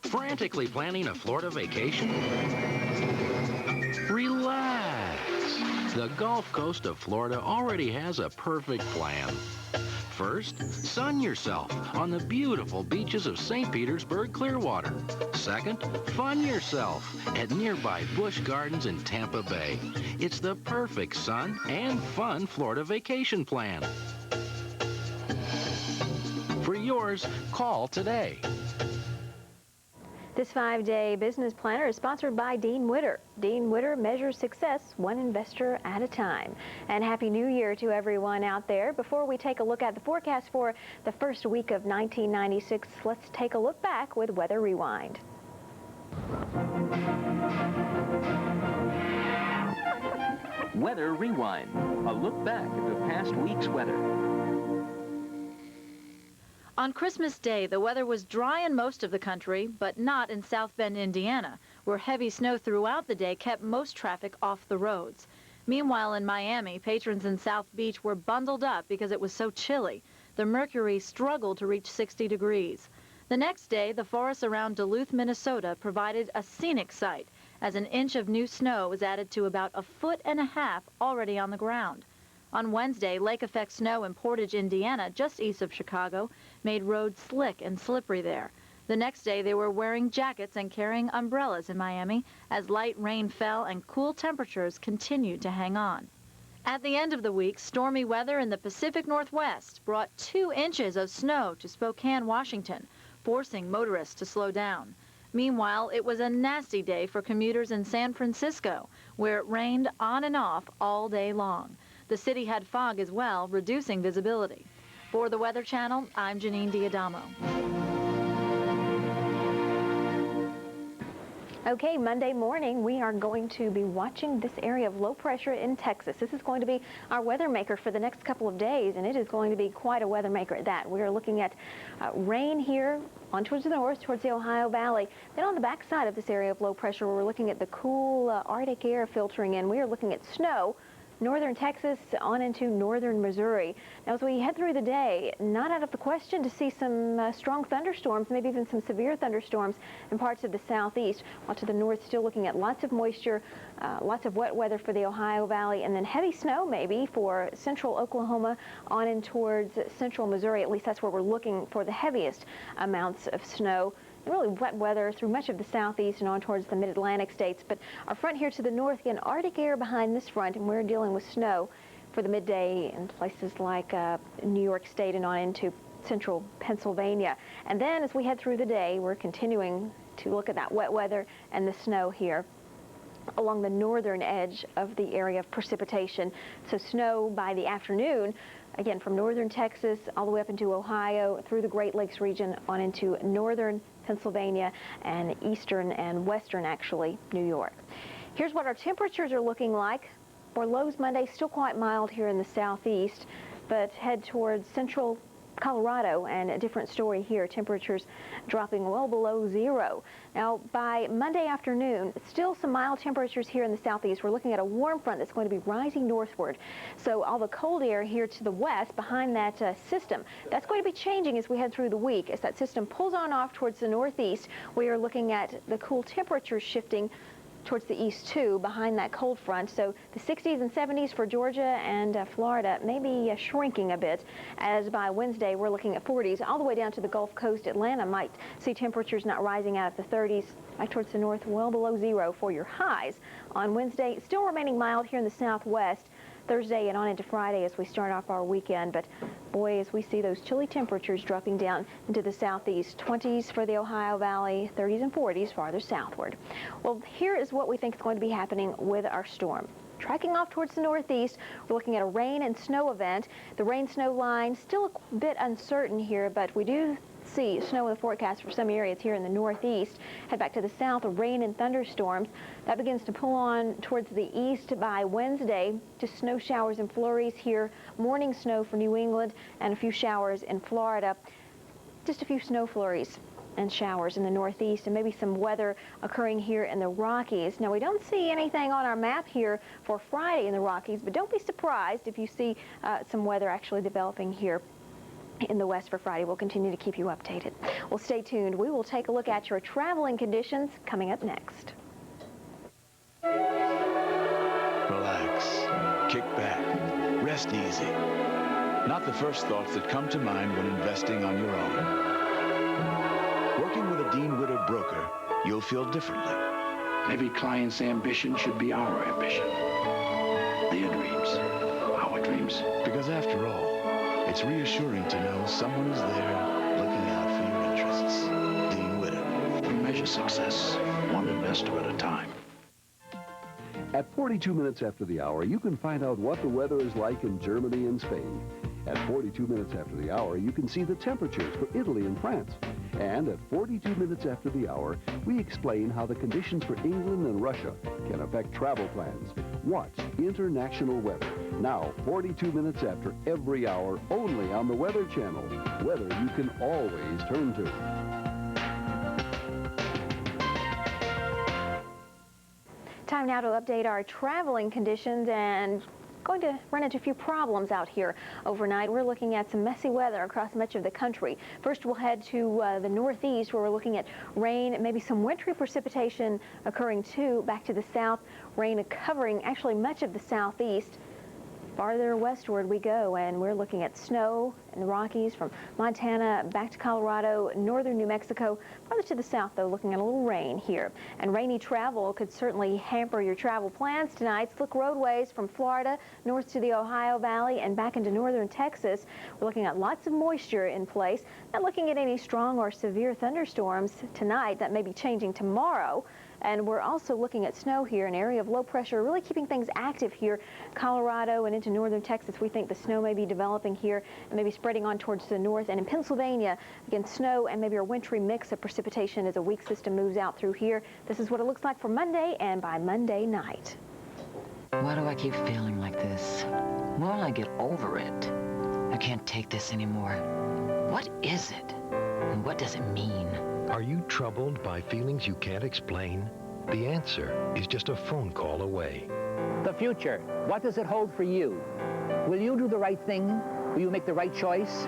Frantically planning a Florida vacation? Relax. The Gulf Coast of Florida already has a perfect plan. First, sun yourself on the beautiful beaches of St. Petersburg, Clearwater. Second, fun yourself at nearby Busch Gardens in Tampa Bay. It's the perfect sun and fun Florida vacation plan. For yours, call today. This 5-day business planner is sponsored by Dean Witter. Dean Witter measures success one investor at a time. And Happy New Year to everyone out there. Before we take a look at the forecast for the first week of 1996, let's take a look back with Weather Rewind. Weather Rewind, a look back at the past week's weather. On Christmas Day, the weather was dry in most of the country, but not in South Bend, Indiana, where heavy snow throughout the day kept most traffic off the roads. Meanwhile, in Miami, patrons in South Beach were bundled up because it was so chilly. The mercury struggled to reach 60 degrees. The next day, the forests around Duluth, Minnesota provided a scenic sight, as an inch of new snow was added to about 1.5 feet already on the ground. On Wednesday, lake-effect snow in Portage, Indiana, just east of Chicago, made roads slick and slippery there. The next day, they were wearing jackets and carrying umbrellas in Miami as light rain fell and cool temperatures continued to hang on. At the end of the week, stormy weather in the Pacific Northwest brought 2 inches of snow to Spokane, Washington, forcing motorists to slow down. Meanwhile, it was a nasty day for commuters in San Francisco, where it rained on and off all day long. The city had fog as well, reducing visibility. For the Weather Channel, I'm Janine D'Adamo. Okay, Monday morning, we are going to be watching this area of low pressure in Texas. This is going to be our weather maker for the next couple of days, and it is going to be quite a weather maker at that. We are looking at rain here on towards the north, towards the Ohio Valley. Then on the back side of this area of low pressure, we're looking at the cool Arctic air filtering in. We are looking at snow. Northern Texas on into northern Missouri. Now, as we head through the day, not out of the question to see some strong thunderstorms, maybe even some severe thunderstorms in parts of the southeast. While to the north, still looking at lots of moisture, lots of wet weather for the Ohio Valley, and then heavy snow maybe for central Oklahoma on in towards central Missouri. At least that's where we're looking for the heaviest amounts of snow. Really wet weather through much of the southeast and on towards the mid-Atlantic states. But our front here to the north, again, Arctic air behind this front, and we're dealing with snow for the midday in places like New York State and on into central Pennsylvania. And then as we head through the day, we're continuing to look at that wet weather and the snow here along the northern edge of the area of precipitation. So snow by the afternoon, again, from northern Texas all the way up into Ohio, through the Great Lakes region, on into northern Pennsylvania and eastern and western, actually, New York. Here's what our temperatures are looking like. For lows Monday, still quite mild here in the southeast, but head towards central Colorado, and a different story here. Temperatures dropping well below 0. Now, by Monday afternoon, still some mild temperatures here in the southeast. We're looking at a warm front that's going to be rising northward. So all the cold air here to the west behind that system, that's going to be changing as we head through the week. As that system pulls on off towards the northeast, we are looking at the cool temperatures shifting towards the east too, behind that cold front. So the 60s and 70s for Georgia and Florida may be shrinking a bit, as by Wednesday we're looking at 40s all the way down to the Gulf Coast. Atlanta might see temperatures not rising out of the 30s, back towards the north, well below 0 for your highs on Wednesday. Still remaining mild here in the southwest. Thursday and on into Friday as we start off our weekend. But boy, as we see those chilly temperatures dropping down into the southeast, 20s for the Ohio Valley, 30s and 40s farther southward. Well, here is what we think is going to be happening with our storm. Tracking off towards the northeast, we're looking at a rain and snow event. The rain-snow line still a bit uncertain here, but we do see snow in the forecast for some areas here in the northeast. Head back to the south, rain and thunderstorms. That begins to pull on towards the east by Wednesday. Just snow showers and flurries here. Morning snow for New England and a few showers in Florida. Just a few snow flurries and showers in the northeast, and maybe some weather occurring here in the Rockies. Now, we don't see anything on our map here for Friday in the Rockies, but don't be surprised if you see some weather actually developing here in the west for Friday. We'll continue to keep you updated. Well, stay tuned. We will take a look at your traveling conditions coming up next. Relax, kick back, rest easy. Not the first thoughts that come to mind when investing on your own. Working with a Dean Witter broker, you'll feel differently. Every client's ambition should be our ambition. Their dreams, our dreams. Because after all, it's reassuring to know someone is there looking out for your interests. Dean Witter. We measure to success, one investor at a time. At 42 minutes after the hour, you can find out what the weather is like in Germany and Spain. At 42 minutes after the hour, you can see the temperatures for Italy and France. And at 42 minutes after the hour, we explain how the conditions for England and Russia can affect travel plans. Watch International Weather, now 42 minutes after every hour, only on the Weather Channel. Weather you can always turn to. Time now to update our traveling conditions and going to run into a few problems out here overnight. We're looking at some messy weather across much of the country. First, we'll head to the northeast where we're looking at rain, maybe some wintry precipitation occurring too. Back to the south, rain covering actually much of the southeast. Farther westward we go, and we're looking at snow in the Rockies from Montana back to Colorado, northern New Mexico. Farther to the south, though, looking at a little rain here. And rainy travel could certainly hamper your travel plans tonight. Slick roadways from Florida north to the Ohio Valley and back into northern Texas. We're looking at lots of moisture in place. Not looking at any strong or severe thunderstorms tonight. That may be changing tomorrow. And we're also looking at snow here, an area of low pressure, really keeping things active here. Colorado and into northern Texas, we think the snow may be developing here and maybe spreading on towards the north. And in Pennsylvania, again, snow and maybe a wintry mix of precipitation as a weak system moves out through here. This is what it looks like for Monday and by Monday night. Why do I keep feeling like this? When will I get over it? I can't take this anymore. What is it? And what does it mean? Are you troubled by feelings you can't explain? The answer is just a phone call away. The future, what does it hold for you? Will you do the right thing? Will you make the right choice?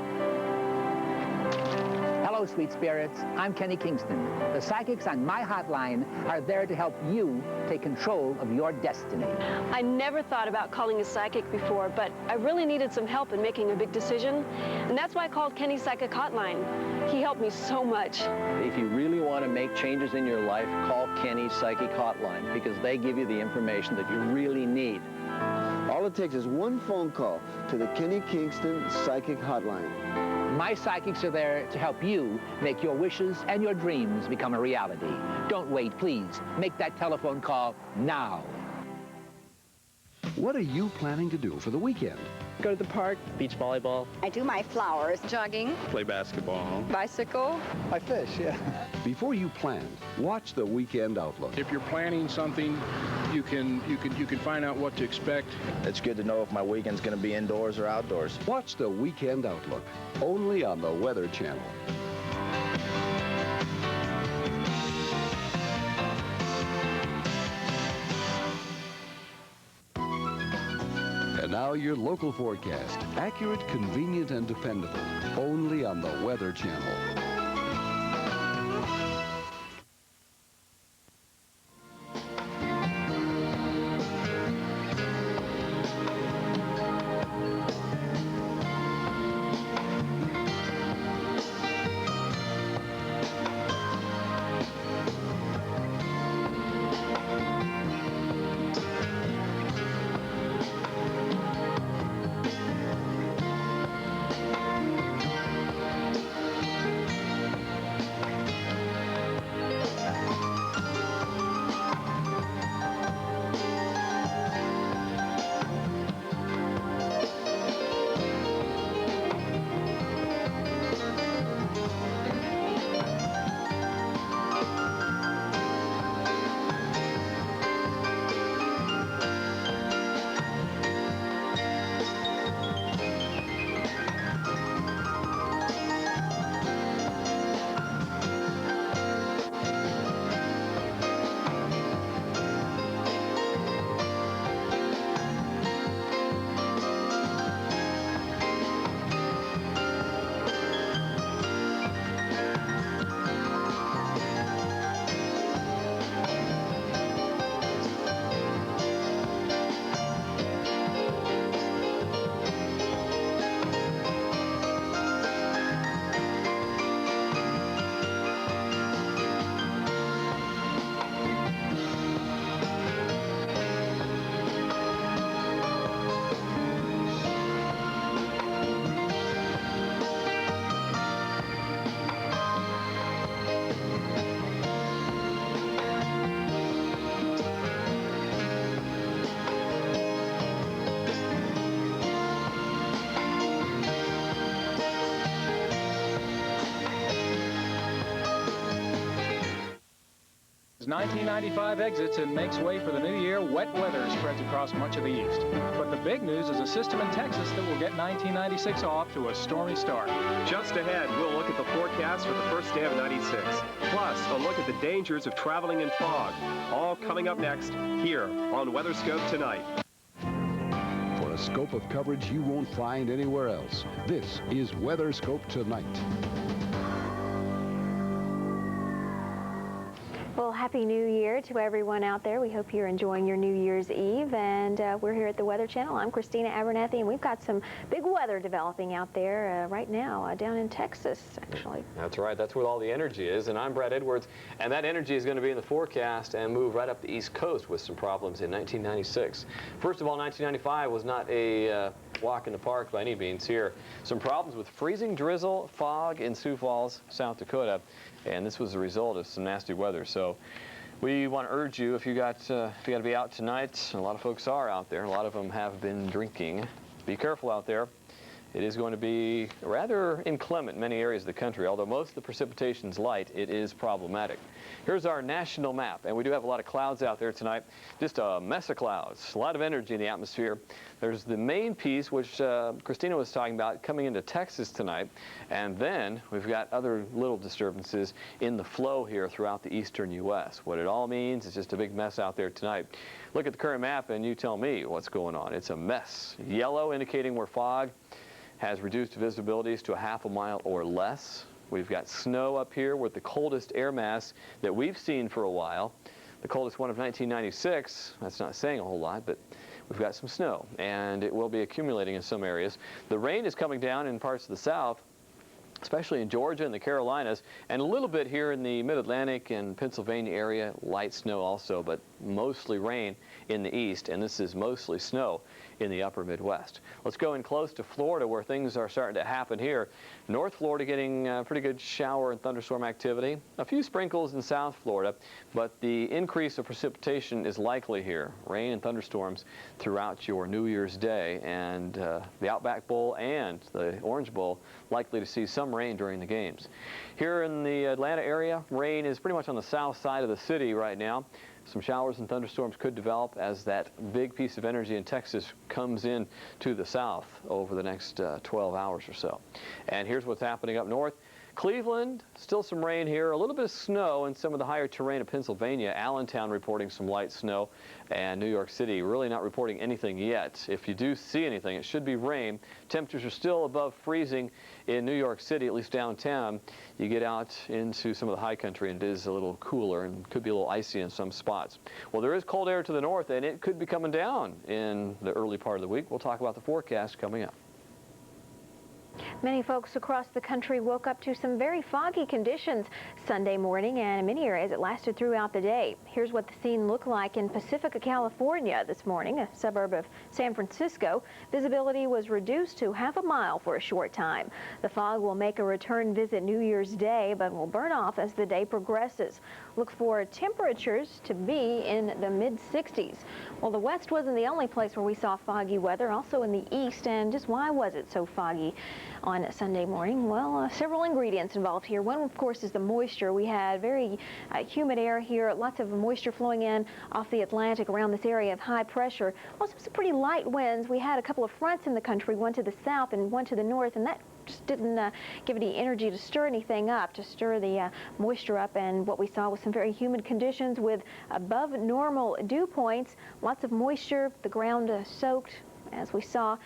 Hello, sweet spirits. I'm Kenny Kingston. The psychics on my hotline are there to help you take control of your destiny. I never thought about calling a psychic before, but I really needed some help in making a big decision. And that's why I called Kenny's Psychic Hotline. He helped me so much. If you really want to make changes in your life, call Kenny's Psychic Hotline because they give you the information that you really need. All it takes is one phone call to the Kenny Kingston Psychic Hotline. My psychics are there to help you make your wishes and your dreams become a reality. Don't wait, please. Make that telephone call now. What are you planning to do for the weekend? Go to the park, beach volleyball. I do my flowers, jogging, Play basketball. bicycle. I fish, yeah. Before you plan, watch the Weekend Outlook. If you're planning something, you can find out what to expect. It's good to know if my weekend's going to be indoors or outdoors. Watch the Weekend Outlook, only on the Weather Channel. And now your local forecast. Accurate, convenient, and dependable. Only on the Weather Channel. As 1995 exits and makes way for the new year, wet weather spreads across much of the east. But the big news is a system in Texas that will get 1996 off to a stormy start. Just ahead, we'll look at the forecast for the first day of 96. Plus, a look at the dangers of traveling in fog. All coming up next here on WeatherScope Tonight. For a scope of coverage you won't find anywhere else, this is WeatherScope Tonight. Well, Happy New Year to everyone out there. We hope you're enjoying your New Year's Eve. And we're here at the Weather Channel. I'm Christina Abernathy, and we've got some big weather developing out there right now down in Texas, actually. That's right. That's where all the energy is. And I'm Brad Edwards. And that energy is going to be in the forecast and move right up the East Coast with some problems in 1996. First of all, 1995 was not a walk in the park by any means here. Some problems with freezing drizzle, fog in Sioux Falls, South Dakota. And this was the result of some nasty weather. So we want to urge you, if you got to be out tonight, a lot of folks are out there. A lot of them have been drinking. Be careful out there. It is going to be rather inclement in many areas of the country. Although most of the precipitation is light, it is problematic. Here's our national map, and we do have a lot of clouds out there tonight. Just a mess of clouds, a lot of energy in the atmosphere. There's the main piece, which Christina was talking about, coming into Texas tonight, and then we've got other little disturbances in the flow here throughout the eastern U.S. What it all means is just a big mess out there tonight. Look at the current map, and you tell me what's going on. It's a mess. Yellow indicating where fog has reduced visibilities to a half a mile or less. We've got snow up here with the coldest air mass that we've seen for a while. The coldest one of 1996. That's not saying a whole lot, but we've got some snow, and it will be accumulating in some areas. The rain is coming down in parts of the south, especially in Georgia and the Carolinas, and a little bit here in the Mid-Atlantic and Pennsylvania area. Light snow also, but mostly rain in the east, and this is mostly snow in the upper Midwest. Let's go in close to Florida, where things are starting to happen here. North Florida getting pretty good shower and thunderstorm activity. A few sprinkles in South Florida, but the increase of precipitation is likely here. Rain and thunderstorms throughout your New Year's Day, and the Outback Bowl and the Orange Bowl likely to see some rain during the games. Here in the Atlanta area, rain is pretty much on the south side of the city right now. Some showers and thunderstorms could develop as that big piece of energy in Texas comes in to the south over the next 12 hours or so. And here's what's happening up north. Cleveland, still some rain here, a little bit of snow in some of the higher terrain of Pennsylvania. Allentown reporting some light snow, and New York City really not reporting anything yet. If you do see anything, it should be rain. Temperatures are still above freezing in New York City, at least downtown. You get out into some of the high country and it is a little cooler and could be a little icy in some spots. Well, there is cold air to the north, and it could be coming down in the early part of the week. We'll talk about the forecast coming up. Many folks across the country woke up to some very foggy conditions Sunday morning, and in many areas it lasted throughout the day. Here's what the scene looked like in Pacifica, California this morning, a suburb of San Francisco. Visibility was reduced to half a mile for a short time. The fog will make a return visit New Year's Day, but will burn off as the day progresses. Look for temperatures to be in the mid-60s. Well, the west wasn't the only place where we saw foggy weather, also in the east. And just why was it so foggy on Sunday morning? Well, several ingredients involved here. One, of course, is the moisture. We had very humid air here, lots of moisture flowing in off the Atlantic around this area of high pressure. Also some pretty light winds. We had a couple of fronts in the country, one to the south and one to the north, and that just didn't give any energy to stir anything up, to stir the moisture up. And what we saw was some very humid conditions with above normal dew points, lots of moisture, the ground soaked, as we saw.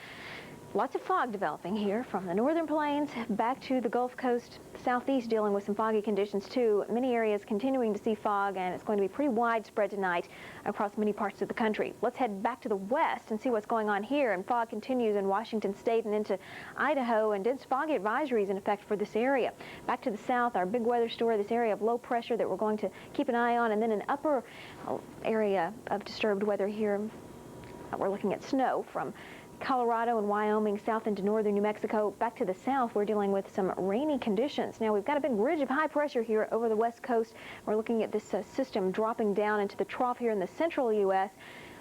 Lots of fog developing here from the northern plains back to the Gulf Coast, southeast, dealing with some foggy conditions too. Many areas continuing to see fog, and it's going to be pretty widespread tonight across many parts of the country. Let's head back to the west and see what's going on here. And fog continues in Washington State and into Idaho, and dense fog advisories in effect for this area. Back to the south, our big weather story, this area of low pressure that we're going to keep an eye on, and then an upper area of disturbed weather here. We're looking at snow from Colorado and Wyoming south into northern New Mexico. Back to the south, we're dealing with some rainy conditions. Now, we've got a big ridge of high pressure here over the west coast. We're looking at this system dropping down into the trough here in the central U.S.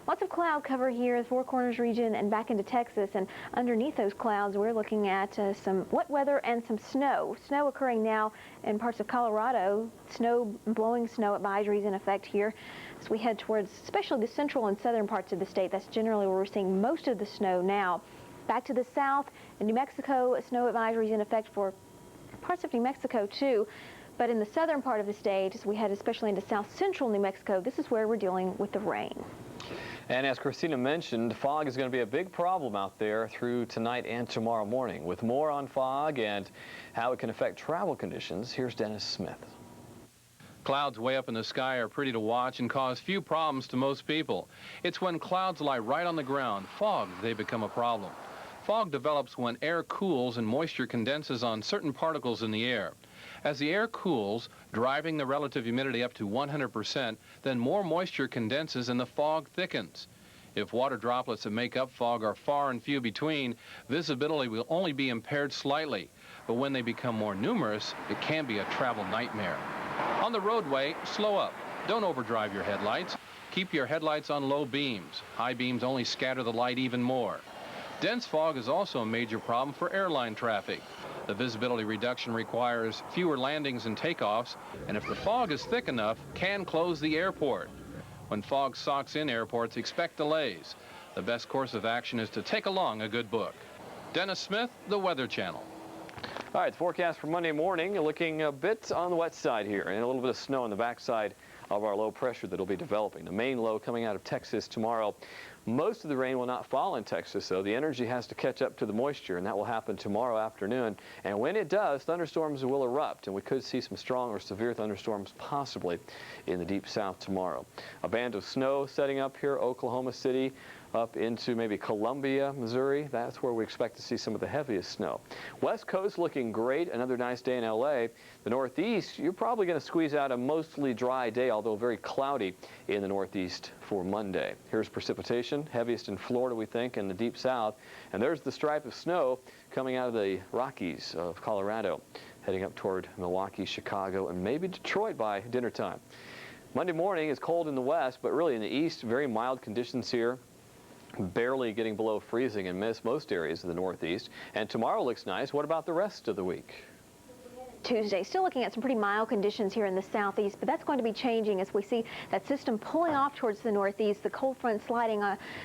Lots of cloud cover here, the Four Corners region and back into Texas. And underneath those clouds, we're looking at some wet weather and some snow. Snow occurring now in parts of Colorado. Blowing snow advisories in effect here. As we head towards especially the central and southern parts of the state, that's generally where we're seeing most of the snow now. Back to the south, in New Mexico, snow advisories in effect for parts of New Mexico too. But in the southern part of the state, as we head especially into south central New Mexico, this is where we're dealing with the rain. And as Christina mentioned, fog is going to be a big problem out there through tonight and tomorrow morning. With more on fog and how it can affect travel conditions, here's Dennis Smith. Clouds way up in the sky are pretty to watch and cause few problems to most people. It's when clouds lie right on the ground, fog, they become a problem. Fog develops when air cools and moisture condenses on certain particles in the air. As the air cools, driving the relative humidity up to 100%, then more moisture condenses and the fog thickens. If water droplets that make up fog are far and few between, visibility will only be impaired slightly. But when they become more numerous, it can be a travel nightmare. On the roadway, slow up. Don't overdrive your headlights. Keep your headlights on low beams. High beams only scatter the light even more. Dense fog is also a major problem for airline traffic. The visibility reduction requires fewer landings and takeoffs, and if the fog is thick enough, can close the airport. When fog socks in airports, expect delays. The best course of action is to take along a good book. Dennis Smith, The Weather Channel. All right, the forecast for Monday morning, looking a bit on the wet side here, and a little bit of snow on the backside of our low pressure that will be developing. The main low coming out of Texas tomorrow. Most of the rain will not fall in Texas, though. The energy has to catch up to the moisture, and that will happen tomorrow afternoon. And when it does, thunderstorms will erupt, and we could see some strong or severe thunderstorms possibly in the deep south tomorrow. A band of snow setting up here, Oklahoma City, up into maybe Columbia, Missouri. That's where we expect to see some of the heaviest snow. West Coast looking great. Another nice day in LA. The Northeast, you're probably going to squeeze out a mostly dry day, although very cloudy in the Northeast for Monday. Here's precipitation, heaviest in Florida, we think, in the deep south. And there's the stripe of snow coming out of the Rockies of Colorado, heading up toward Milwaukee, Chicago, and maybe Detroit by dinner time. Monday morning is cold in the west, but really in the east, very mild conditions here. Barely getting below freezing in most areas of the Northeast. And tomorrow looks nice. What about the rest of the week? Tuesday. Still looking at some pretty mild conditions here in the southeast, but that's going to be changing as we see that system pulling off towards the northeast, the cold front sliding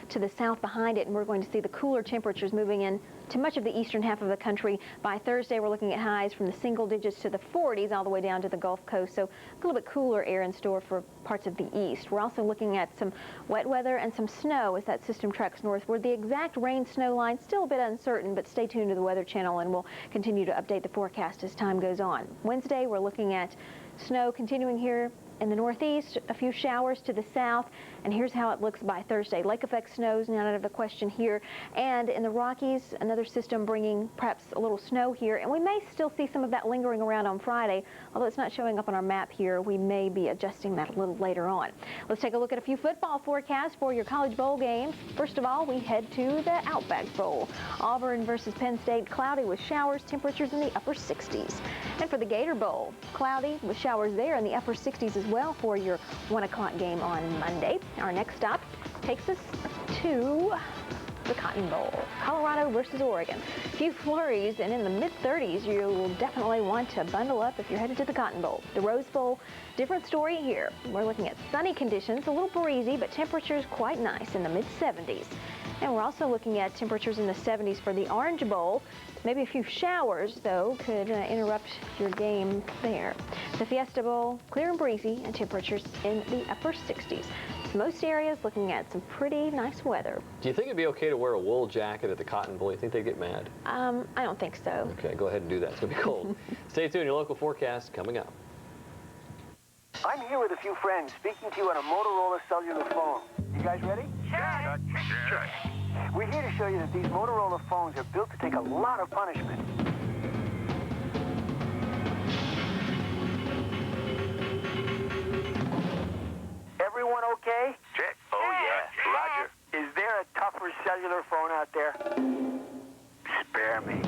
to the south behind it, and we're going to see the cooler temperatures moving in to much of the eastern half of the country. By Thursday, we're looking at highs from the single digits to the 40s all the way down to the Gulf Coast, so a little bit cooler air in store for parts of the east. We're also looking at some wet weather and some snow as that system tracks northward. The exact rain-snow line still a bit uncertain, but stay tuned to the Weather Channel and we'll continue to update the forecast as time goes on. Wednesday, we're looking at snow continuing here in the northeast, a few showers to the south, and here's how it looks by Thursday. Lake effect snows, not out of the question here, and in the Rockies, another system bringing perhaps a little snow here, and we may still see some of that lingering around on Friday, although it's not showing up on our map here. We may be adjusting that a little later on. Let's take a look at a few football forecasts for your college bowl games. First of all, we head to the Outback Bowl. Auburn versus Penn State, cloudy with showers, temperatures in the upper 60s. And for the Gator Bowl, cloudy with showers there in the upper 60s as well for your 1 o'clock game on Monday. Our next stop takes us to the Cotton Bowl, Colorado versus Oregon. A few flurries, and in the mid-30s, you will definitely want to bundle up if you're headed to the Cotton Bowl. The Rose Bowl, different story here. We're looking at sunny conditions, a little breezy, but temperatures quite nice in the mid-70s. And we're also looking at temperatures in the 70s for the Orange Bowl. Maybe a few showers, though, could interrupt your game there. The Fiesta Bowl, clear and breezy, and temperatures in the upper 60s. Most areas looking at some pretty nice weather. Do you think it'd be okay to wear a wool jacket at the Cotton Bowl? You think they'd get mad? I don't think so. Okay, go ahead and do that. It's going to be cold. Stay tuned. Your local forecast coming up. I'm here with a few friends speaking to you on a Motorola cellular phone. You guys ready? Sure. We're here to show you that these Motorola phones are built to take a lot of punishment. Everyone okay? Check. Oh, yeah. Roger. Is there a tougher cellular phone out there? Spare me.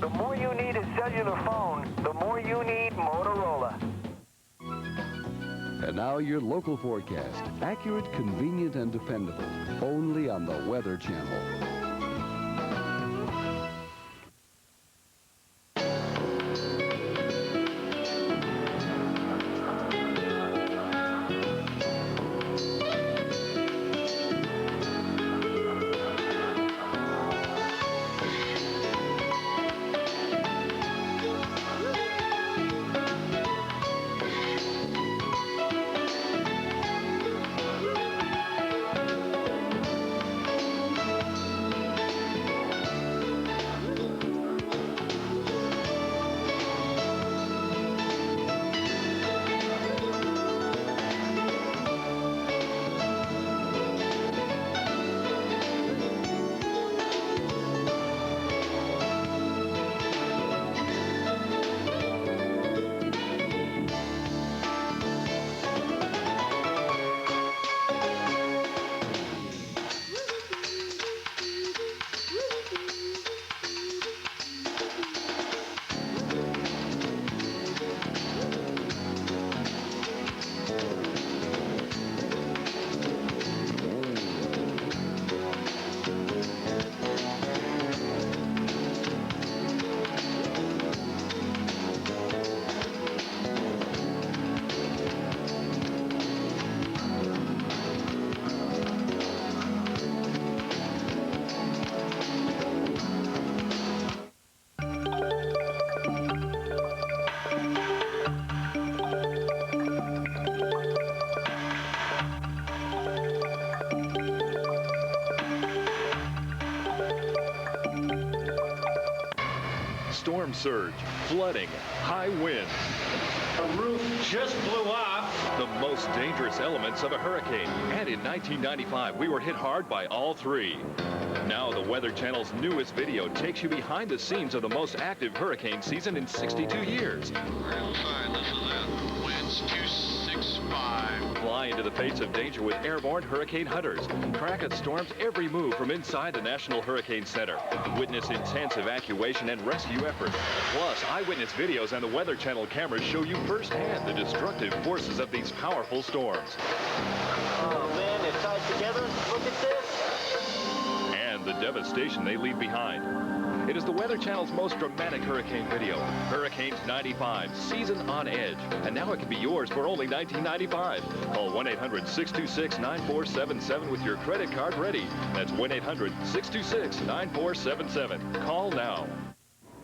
The more you need a cellular phone, the more you need Motorola. And now your local forecast. Accurate, convenient, and dependable. Only on the Weather Channel. Storm surge, flooding, high winds. The roof just blew off. The most dangerous elements of a hurricane. And in 1995, we were hit hard by all three. Now the Weather Channel's newest video takes you behind the scenes of the most active hurricane season in 62 years. Real time, this is it. Winds 265. Fly into the face of danger with airborne hurricane hunters. Track a storm's every move from inside the National Hurricane Center. Witness intense evacuation and rescue efforts. Plus, eyewitness videos and the Weather Channel cameras show you firsthand the destructive forces of these powerful storms. Oh, man, they're tied together. Look at this. And the devastation they leave behind. It is the Weather Channel's most dramatic hurricane video, Hurricanes 95, Season on Edge. And now it can be yours for only $19.95. Call 1-800-626-9477 with your credit card ready. That's 1-800-626-9477. Call now.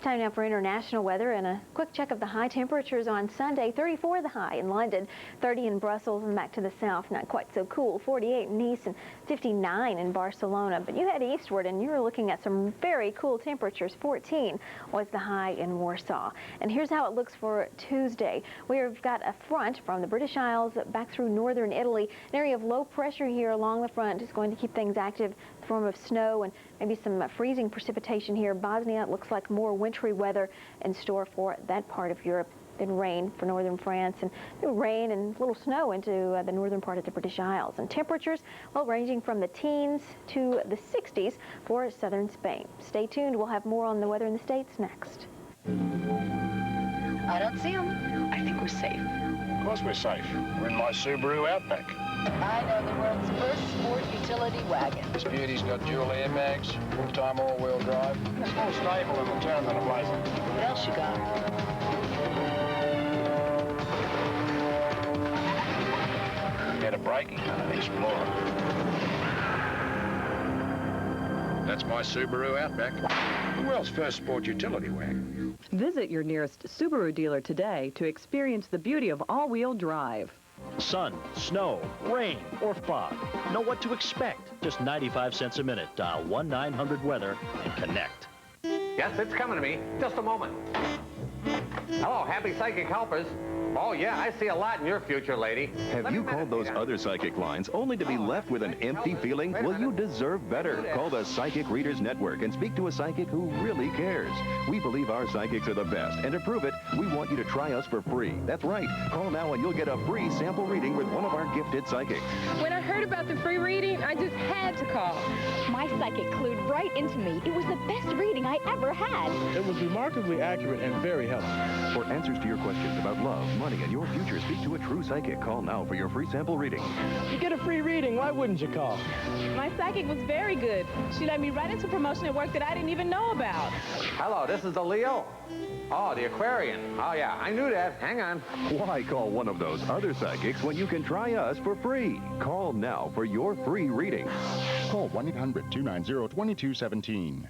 Time now for international weather and a quick check of the high temperatures on Sunday. 34 the high in London, 30 in Brussels, and back to the south, not quite so cool. 48 in Nice and 59 in Barcelona. But you head eastward and you're looking at some very cool temperatures. 14 was the high in Warsaw. And here's how it looks for Tuesday. We've got a front from the British Isles back through northern Italy. An area of low pressure here along the front is going to keep things active in the form of snow and maybe some freezing precipitation here. Bosnia looks like more wintry weather in store for that part of Europe. Then rain for northern France and rain and little snow into the northern part of the British Isles. And temperatures, well, ranging from the teens to the 60s for southern Spain. Stay tuned. We'll have more on the weather in the States next. I don't see them. I think we're safe. Of course we're safe. We're in my Subaru Outback. I know the world's first sport utility wagon. This beauty's got dual airbags, full-time all-wheel drive. It's more stable in the town than a Blazer. What else you got? Get a braking on an Explorer. That's my Subaru Outback. The world's first sport utility wagon. Visit your nearest Subaru dealer today to experience the beauty of all-wheel drive. Sun, snow, rain, or fog. Know what to expect. Just 95 cents a minute. Dial 1-900-WEATHER and connect. Yes, it's coming to me. Just a moment. Hello, happy psychic helpers. Oh, yeah, I see a lot in your future, lady. Have you called those other psychic lines only to be left with an empty feeling? Well, you deserve better. Call the Psychic Readers Network and speak to a psychic who really cares. We believe our psychics are the best, and to prove it, we want you to try us for free. That's right. Call now and you'll get a free sample reading with one of our gifted psychics. When I heard about the free reading, I just had to call. My psychic clued right into me. It was the best reading I ever had. It was remarkably accurate and very helpful. For answers to your questions about love, money and your future. Speak to a true psychic. Call now for your free sample reading. You get a free reading. Why wouldn't you call? My psychic was very good. She led me right into promotion at work that I didn't even know about. Hello, this is the Leo. Oh, the Aquarian. Oh, yeah, I knew that. Hang on. Why call one of those other psychics when you can try us for free? Call now for your free reading. Call 1-800-290-2217.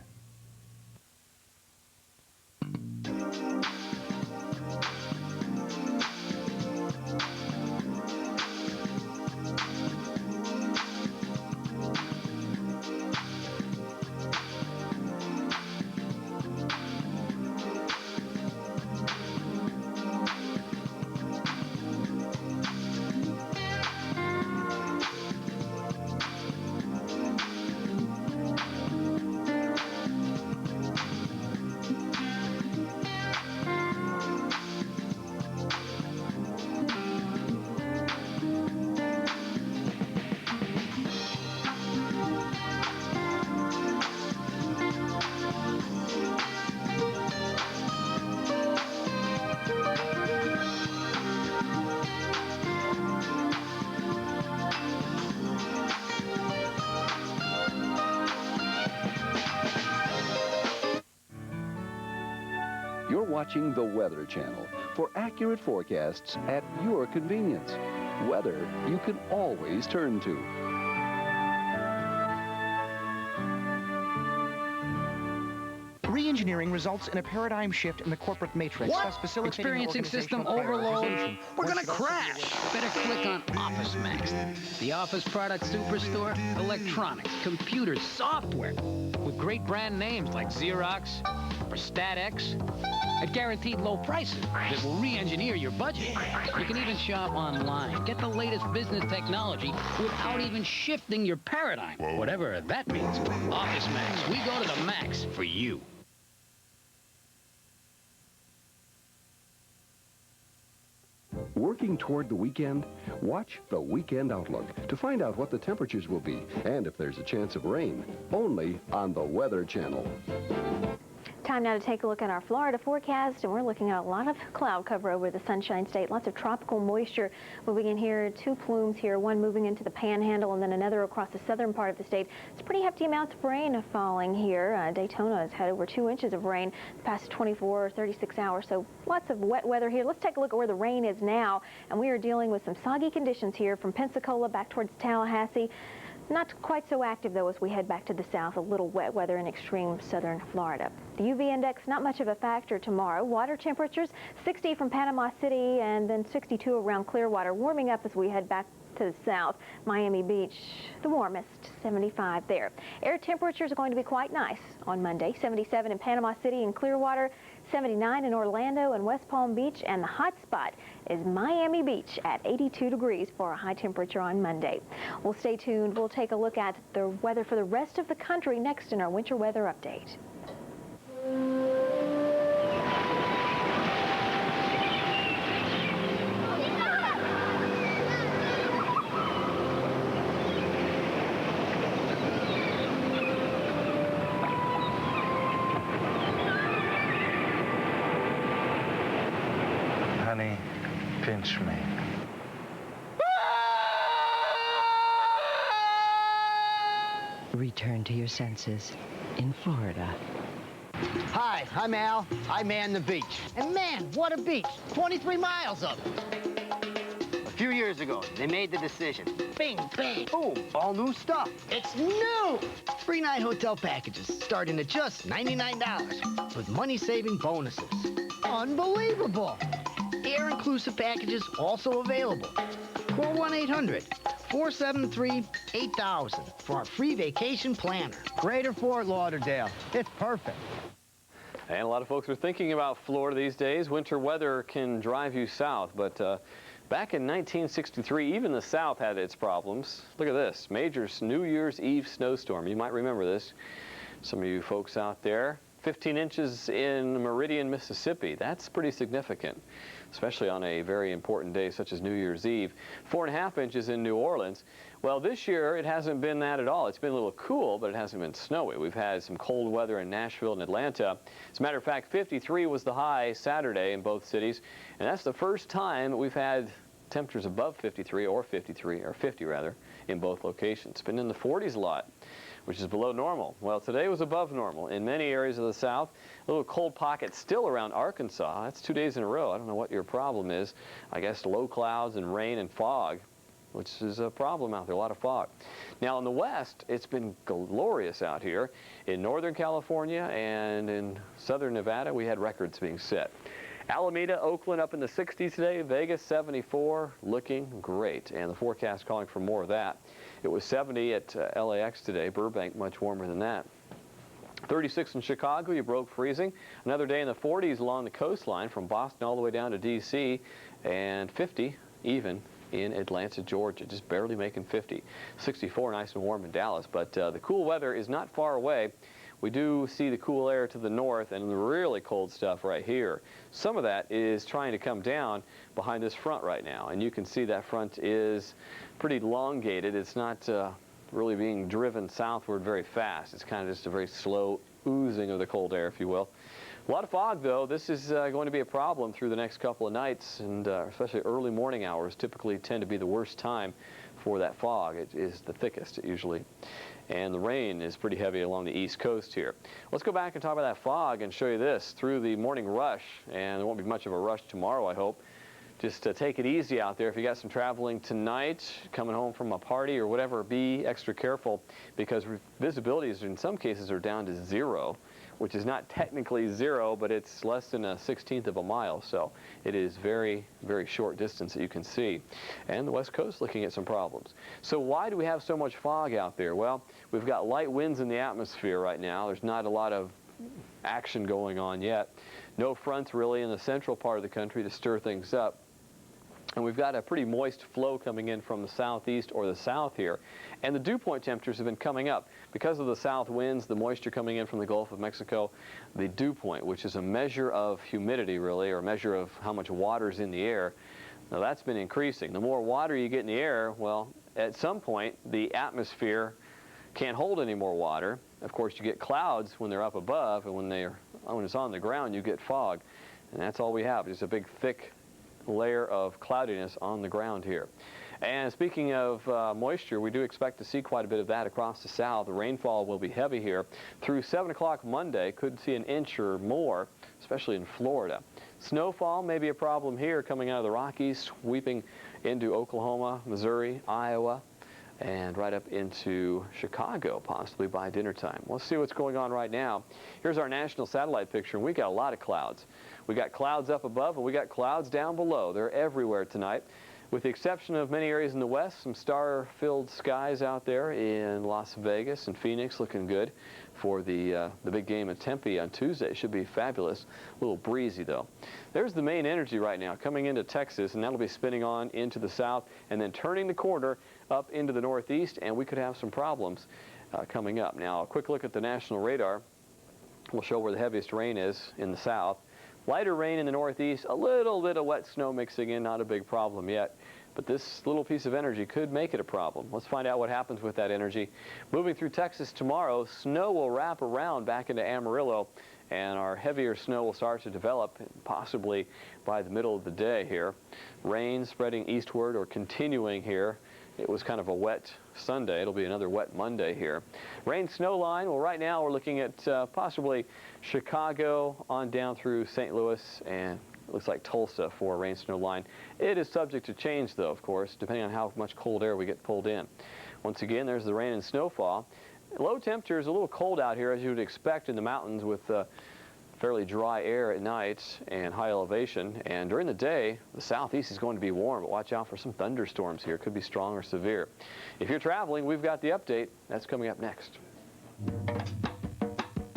You're watching the Weather Channel for accurate forecasts at your convenience. Weather you can always turn to. Re-engineering results in a paradigm shift in the corporate matrix. What? Facilitating Experiencing system overload? We're gonna crash. Better click on Office Max. The office product superstore, electronics, computers, software, with great brand names like Xerox or StatX, at guaranteed low prices that will re-engineer your budget. You can even shop online. Get the latest business technology without even shifting your paradigm, whatever that means. Office Max. We go to the max for you. Working toward the weekend? Watch the Weekend Outlook to find out what the temperatures will be and if there's a chance of rain. Only on the Weather Channel. Time now to take a look at our Florida forecast, and we're looking at a lot of cloud cover over the Sunshine State. Lots of tropical moisture moving in here. Two plumes here, one moving into the Panhandle and then another across the southern part of the state. It's pretty hefty amounts of rain falling here. Daytona has had over 2 inches of rain the past 24 or 36 hours, so lots of wet weather here. Let's take a look at where the rain is now, and we are dealing with some soggy conditions here from Pensacola back towards Tallahassee. Not quite so active, though, as we head back to the south. A little wet weather in extreme southern Florida. The UV index, not much of a factor tomorrow. Water temperatures, 60 from Panama City and then 62 around Clearwater. Warming up as we head back to the south. Miami Beach, the warmest, 75 there. Air temperatures are going to be quite nice on Monday. 77 in Panama City and Clearwater, 79 in Orlando and West Palm Beach, and the hot spot is Miami Beach at 82 degrees for a high temperature on Monday. Well, stay tuned. We'll take a look at the weather for the rest of the country next in our winter weather update. Honey, pinch me. Return to your senses in Florida. Hi, I'm Al. I man the beach. And man, what a beach. 23 miles of it. A few years ago, they made the decision. Bing, bang, boom, all new stuff. It's new! Free night hotel packages starting at just $99 with money-saving bonuses. Unbelievable! Air-inclusive packages also available. Call 1-800-473-8000 for our free vacation planner. Greater Fort Lauderdale. It's perfect. And a lot of folks are thinking about Florida these days. Winter weather can drive you south, but back in 1963, even the South had its problems. Look at this, major New Year's Eve snowstorm. You might remember this. Some of you folks out there. 15 inches in Meridian, Mississippi. That's pretty significant, especially on a very important day such as New Year's Eve. 4.5 inches in New Orleans. Well, this year it hasn't been that at all. It's been a little cool, but it hasn't been snowy. We've had some cold weather in Nashville and Atlanta. As a matter of fact, 53 was the high Saturday in both cities, and that's the first time we've had temperatures above 53 or 50 rather, in both locations. It's been in the 40s a lot, which is below normal. Well, today was above normal in many areas of the south. A little cold pocket still around Arkansas. That's 2 days in a row. I don't know what your problem is. I guess low clouds and rain and fog, which is a problem out there, a lot of fog. Now in the west, it's been glorious out here. In Northern California and in southern Nevada, we had records being set. Alameda, Oakland up in the 60s today, Vegas 74, looking great, and the forecast calling for more of that. It was 70 at LAX today, Burbank much warmer than that. 36 in Chicago, you broke freezing. Another day in the 40s along the coastline from Boston all the way down to D.C., and 50 even in Atlanta, Georgia, just barely making 50. 64 nice and warm in Dallas, but the cool weather is not far away. We do see the cool air to the north and the really cold stuff right here. Some of that is trying to come down behind this front right now, and you can see that front is pretty elongated. It's not really being driven southward very fast. It's kind of just a very slow oozing of the cold air, if you will. A lot of fog, though. This is going to be a problem through the next couple of nights, and especially early morning hours typically tend to be the worst time for that fog. It is the thickest, usually. And the rain is pretty heavy along the east coast here. Let's go back and talk about that fog and show you this through the morning rush, and there won't be much of a rush tomorrow, I hope. Just take it easy out there. If you got some traveling tonight, coming home from a party or whatever, be extra careful, because visibilities in some cases are down to 0, which is not technically 0, but it's less than a 1/16 of a mile. So it is very, very short distance that you can see. And the West Coast looking at some problems. So why do we have so much fog out there? Well, we've got light winds in the atmosphere right now. There's not a lot of action going on yet. No fronts really in the central part of the country to stir things up. And we've got a pretty moist flow coming in from the southeast or the south here. And the dew point temperatures have been coming up. Because of the south winds, the moisture coming in from the Gulf of Mexico, the dew point, which is a measure of humidity really, or a measure of how much water's in the air, now that's been increasing. The more water you get in the air, well, at some point, the atmosphere can't hold any more water. Of course, you get clouds when they're up above, and when it's on the ground, you get fog. And that's all we have, just a big, thick layer of cloudiness on the ground here. And speaking of moisture, we do expect to see quite a bit of that across the south. The rainfall will be heavy here through 7 o'clock Monday. Could see an inch or more, especially in Florida. Snowfall may be a problem here coming out of the Rockies, sweeping into Oklahoma, Missouri, Iowa, and right up into Chicago, possibly by dinner time. Let's see what's going on right now. Here's our national satellite picture, and we got a lot of clouds. We got clouds up above, and we got clouds down below. They're everywhere tonight. With the exception of many areas in the west, some star-filled skies out there in Las Vegas and Phoenix, looking good for the big game at Tempe on Tuesday. Should be fabulous. A little breezy, though. There's the main energy right now coming into Texas, and that'll be spinning on into the south and then turning the corner up into the northeast, and we could have some problems coming up. Now, a quick look at the national radar will show where the heaviest rain is in the south. Lighter rain in the northeast, a little bit of wet snow mixing in, not a big problem yet. But this little piece of energy could make it a problem. Let's find out what happens with that energy. Moving through Texas tomorrow, snow will wrap around back into Amarillo, and our heavier snow will start to develop possibly by the middle of the day here. Rain spreading eastward or continuing here. It was kind of a wet Sunday. It'll be another wet Monday here. Rain snow line, well, right now we're looking at possibly Chicago on down through St. Louis, and it looks like Tulsa for a rain snow line. It is subject to change, though, of course, depending on how much cold air we get pulled in. Once again, there's the rain and snowfall. Low temperatures, a little cold out here, as you would expect in the mountains with fairly dry air at night and high elevation. And during the day, the southeast is going to be warm, but watch out for some thunderstorms here. Could be strong or severe. If you're traveling, we've got the update. That's coming up next.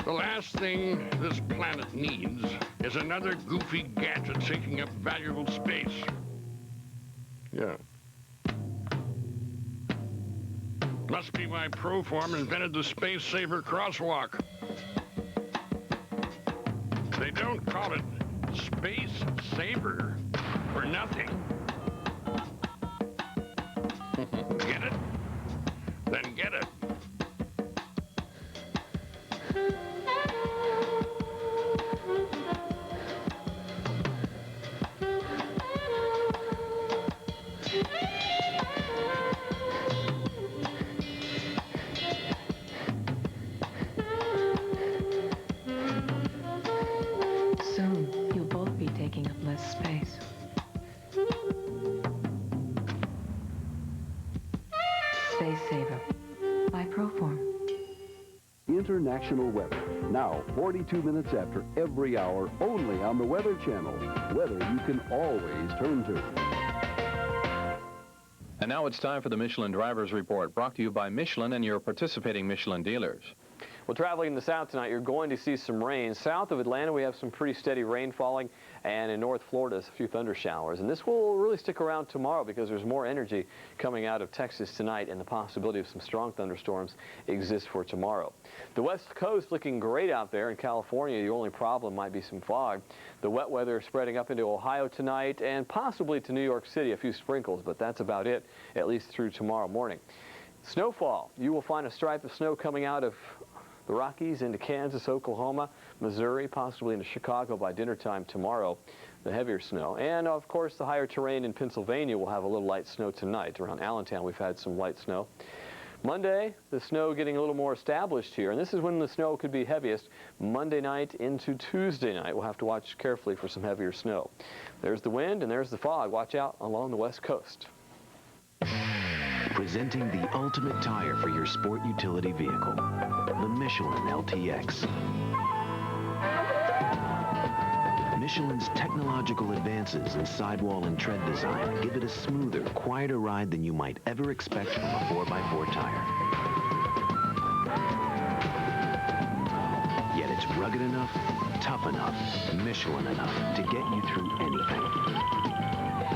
The last thing this planet needs is another goofy gadget taking up valuable space. Yeah. Must be why Proform invented the Space Saver crosswalk. They don't call it Space Saver for nothing. Get it? By Proform. International weather. Now, 42 minutes after every hour, only on the Weather Channel. Weather you can always turn to. And now it's time for the Michelin Drivers Report, brought to you by Michelin and your participating Michelin dealers. Well, traveling in the south tonight, you're going to see some rain. South of Atlanta, we have some pretty steady rain falling, and in North Florida, a few thunder showers. And this will really stick around tomorrow because there's more energy coming out of Texas tonight, and the possibility of some strong thunderstorms exists for tomorrow. The West Coast looking great out there. In California, the only problem might be some fog. The wet weather spreading up into Ohio tonight and possibly to New York City, a few sprinkles, but that's about it, at least through tomorrow morning. Snowfall. You will find a stripe of snow coming out of the Rockies into Kansas, Oklahoma, Missouri, possibly into Chicago by dinner time tomorrow, the heavier snow. And, of course, the higher terrain in Pennsylvania will have a little light snow tonight. Around Allentown, we've had some light snow. Monday, the snow getting a little more established here, and this is when the snow could be heaviest, Monday night into Tuesday night. We'll have to watch carefully for some heavier snow. There's the wind and there's the fog. Watch out along the West Coast. Presenting the ultimate tire for your sport utility vehicle, the Michelin LTX. Michelin's technological advances in sidewall and tread design give it a smoother, quieter ride than you might ever expect from a 4x4 tire. Yet it's rugged enough, tough enough, Michelin enough to get you through anything.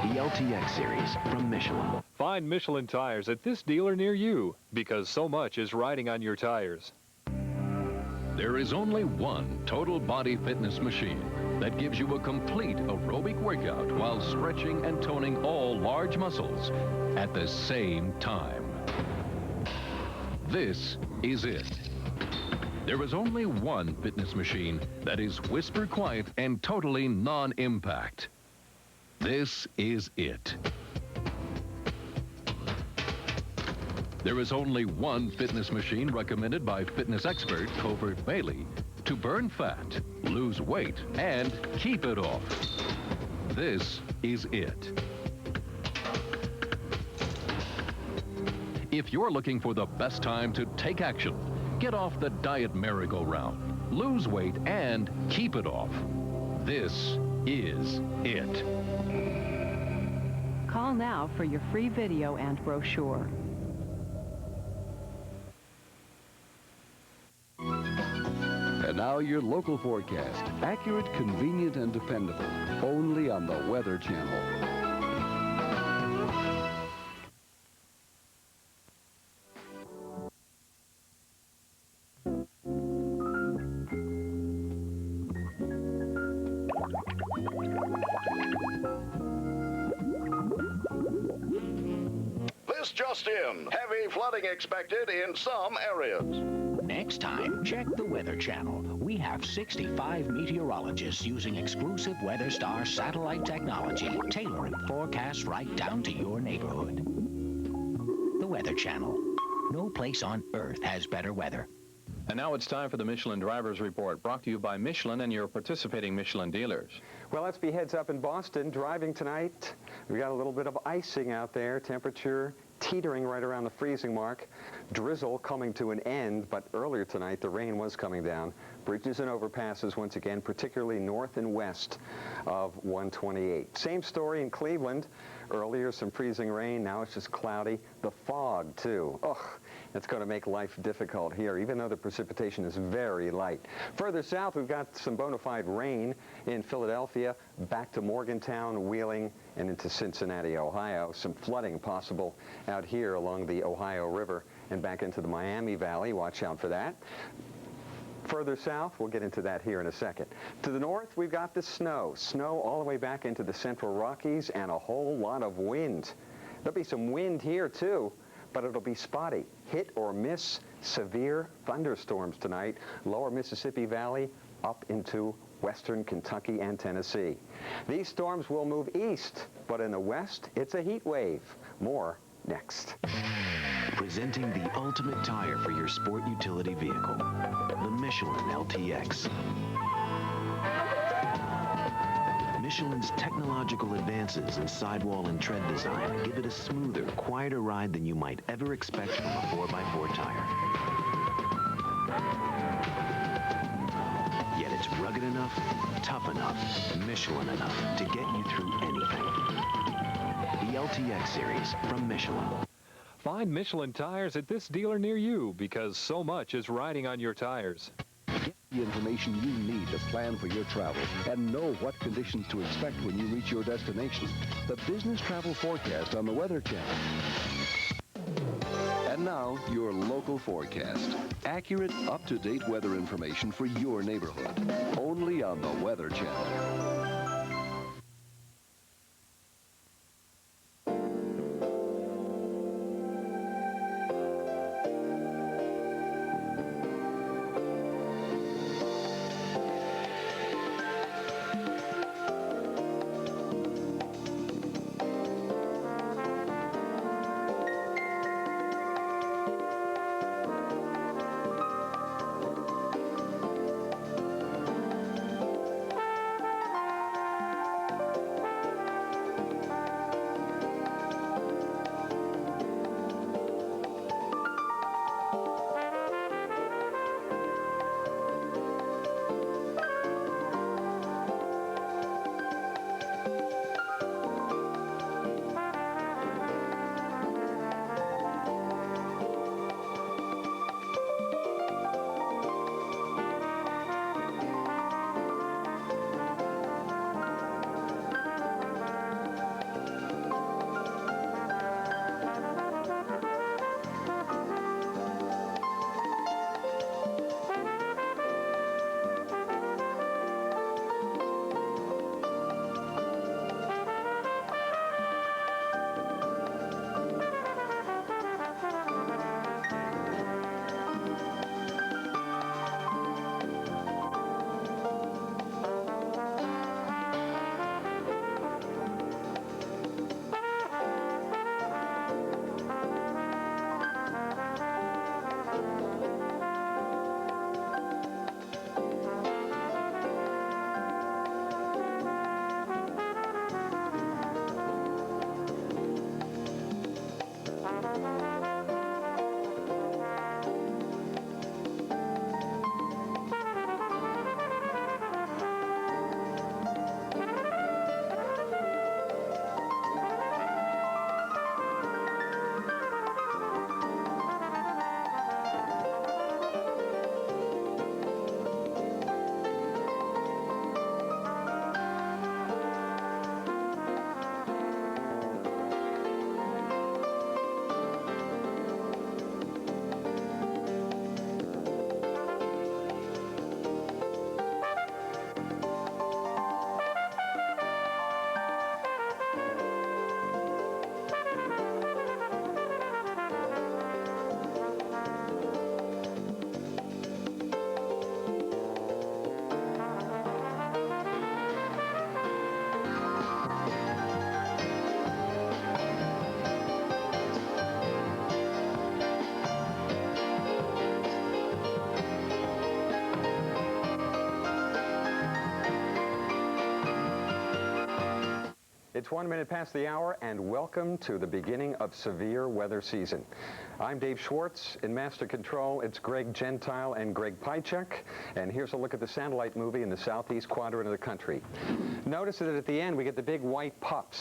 The LTX series from Michelin. Find Michelin tires at this dealer near you, because so much is riding on your tires. There is only one total body fitness machine that gives you a complete aerobic workout while stretching and toning all large muscles at the same time. This is it. There is only one fitness machine that is whisper quiet and totally non-impact. This is it. There is only one fitness machine recommended by fitness expert Covert Bailey to burn fat, lose weight, and keep it off. This is it. If you're looking for the best time to take action, get off the diet merry-go-round, lose weight, and keep it off, this is it. Call now for your free video and brochure. And now your local forecast. Accurate, convenient, and dependable. Only on the Weather Channel. This just in. Heavy flooding expected in some areas. Next time, check the Weather Channel. We have 65 meteorologists using exclusive WeatherStar satellite technology, tailoring forecasts right down to your neighborhood. The Weather Channel. No place on Earth has better weather. And now it's time for the Michelin Drivers Report, brought to you by Michelin and your participating Michelin dealers. Well, let's be heads up in Boston. Driving tonight, we got a little bit of icing out there. Temperature teetering right around the freezing mark. Drizzle coming to an end, but earlier tonight the rain was coming down. Bridges and overpasses once again, particularly north and west of 128. Same story in Cleveland. Earlier some freezing rain, now it's just cloudy. The fog too. Ugh, it's going to make life difficult here, even though the precipitation is very light. Further south, we've got some bona fide rain in Philadelphia, back to Morgantown, Wheeling, and into Cincinnati, Ohio. Some flooding possible out here along the Ohio River and back into the Miami Valley. Watch out for that. Further south, we'll get into that here in a second. To the north, we've got the snow. Snow all the way back into the central Rockies and a whole lot of wind. There'll be some wind here, too, but it'll be spotty. Hit or miss severe thunderstorms tonight. Lower Mississippi Valley up into western Kentucky and Tennessee. These storms will move east, but in the west, it's a heat wave. More next. Presenting the ultimate tire for your sport utility vehicle, the Michelin LTX. Michelin's technological advances in sidewall and tread design give it a smoother, quieter ride than you might ever expect from a 4x4 tire. Yet it's rugged enough, tough enough, Michelin enough to get you through anything. The LTX series from Michelin. Find Michelin tires at this dealer near you because so much is riding on your tires. Get the information you need to plan for your travel and know what conditions to expect when you reach your destination. The Business Travel Forecast on the Weather Channel. And now, your local forecast. Accurate, up-to-date weather information for your neighborhood. Only on the Weather Channel. It's 1 minute past the hour, and welcome to the beginning of severe weather season. I'm Dave Schwartz. In Master Control, it's Greg Gentile and Greg Pychek. And here's a look at the satellite movie in the southeast quadrant of the country. Notice that at the end, we get the big white pups.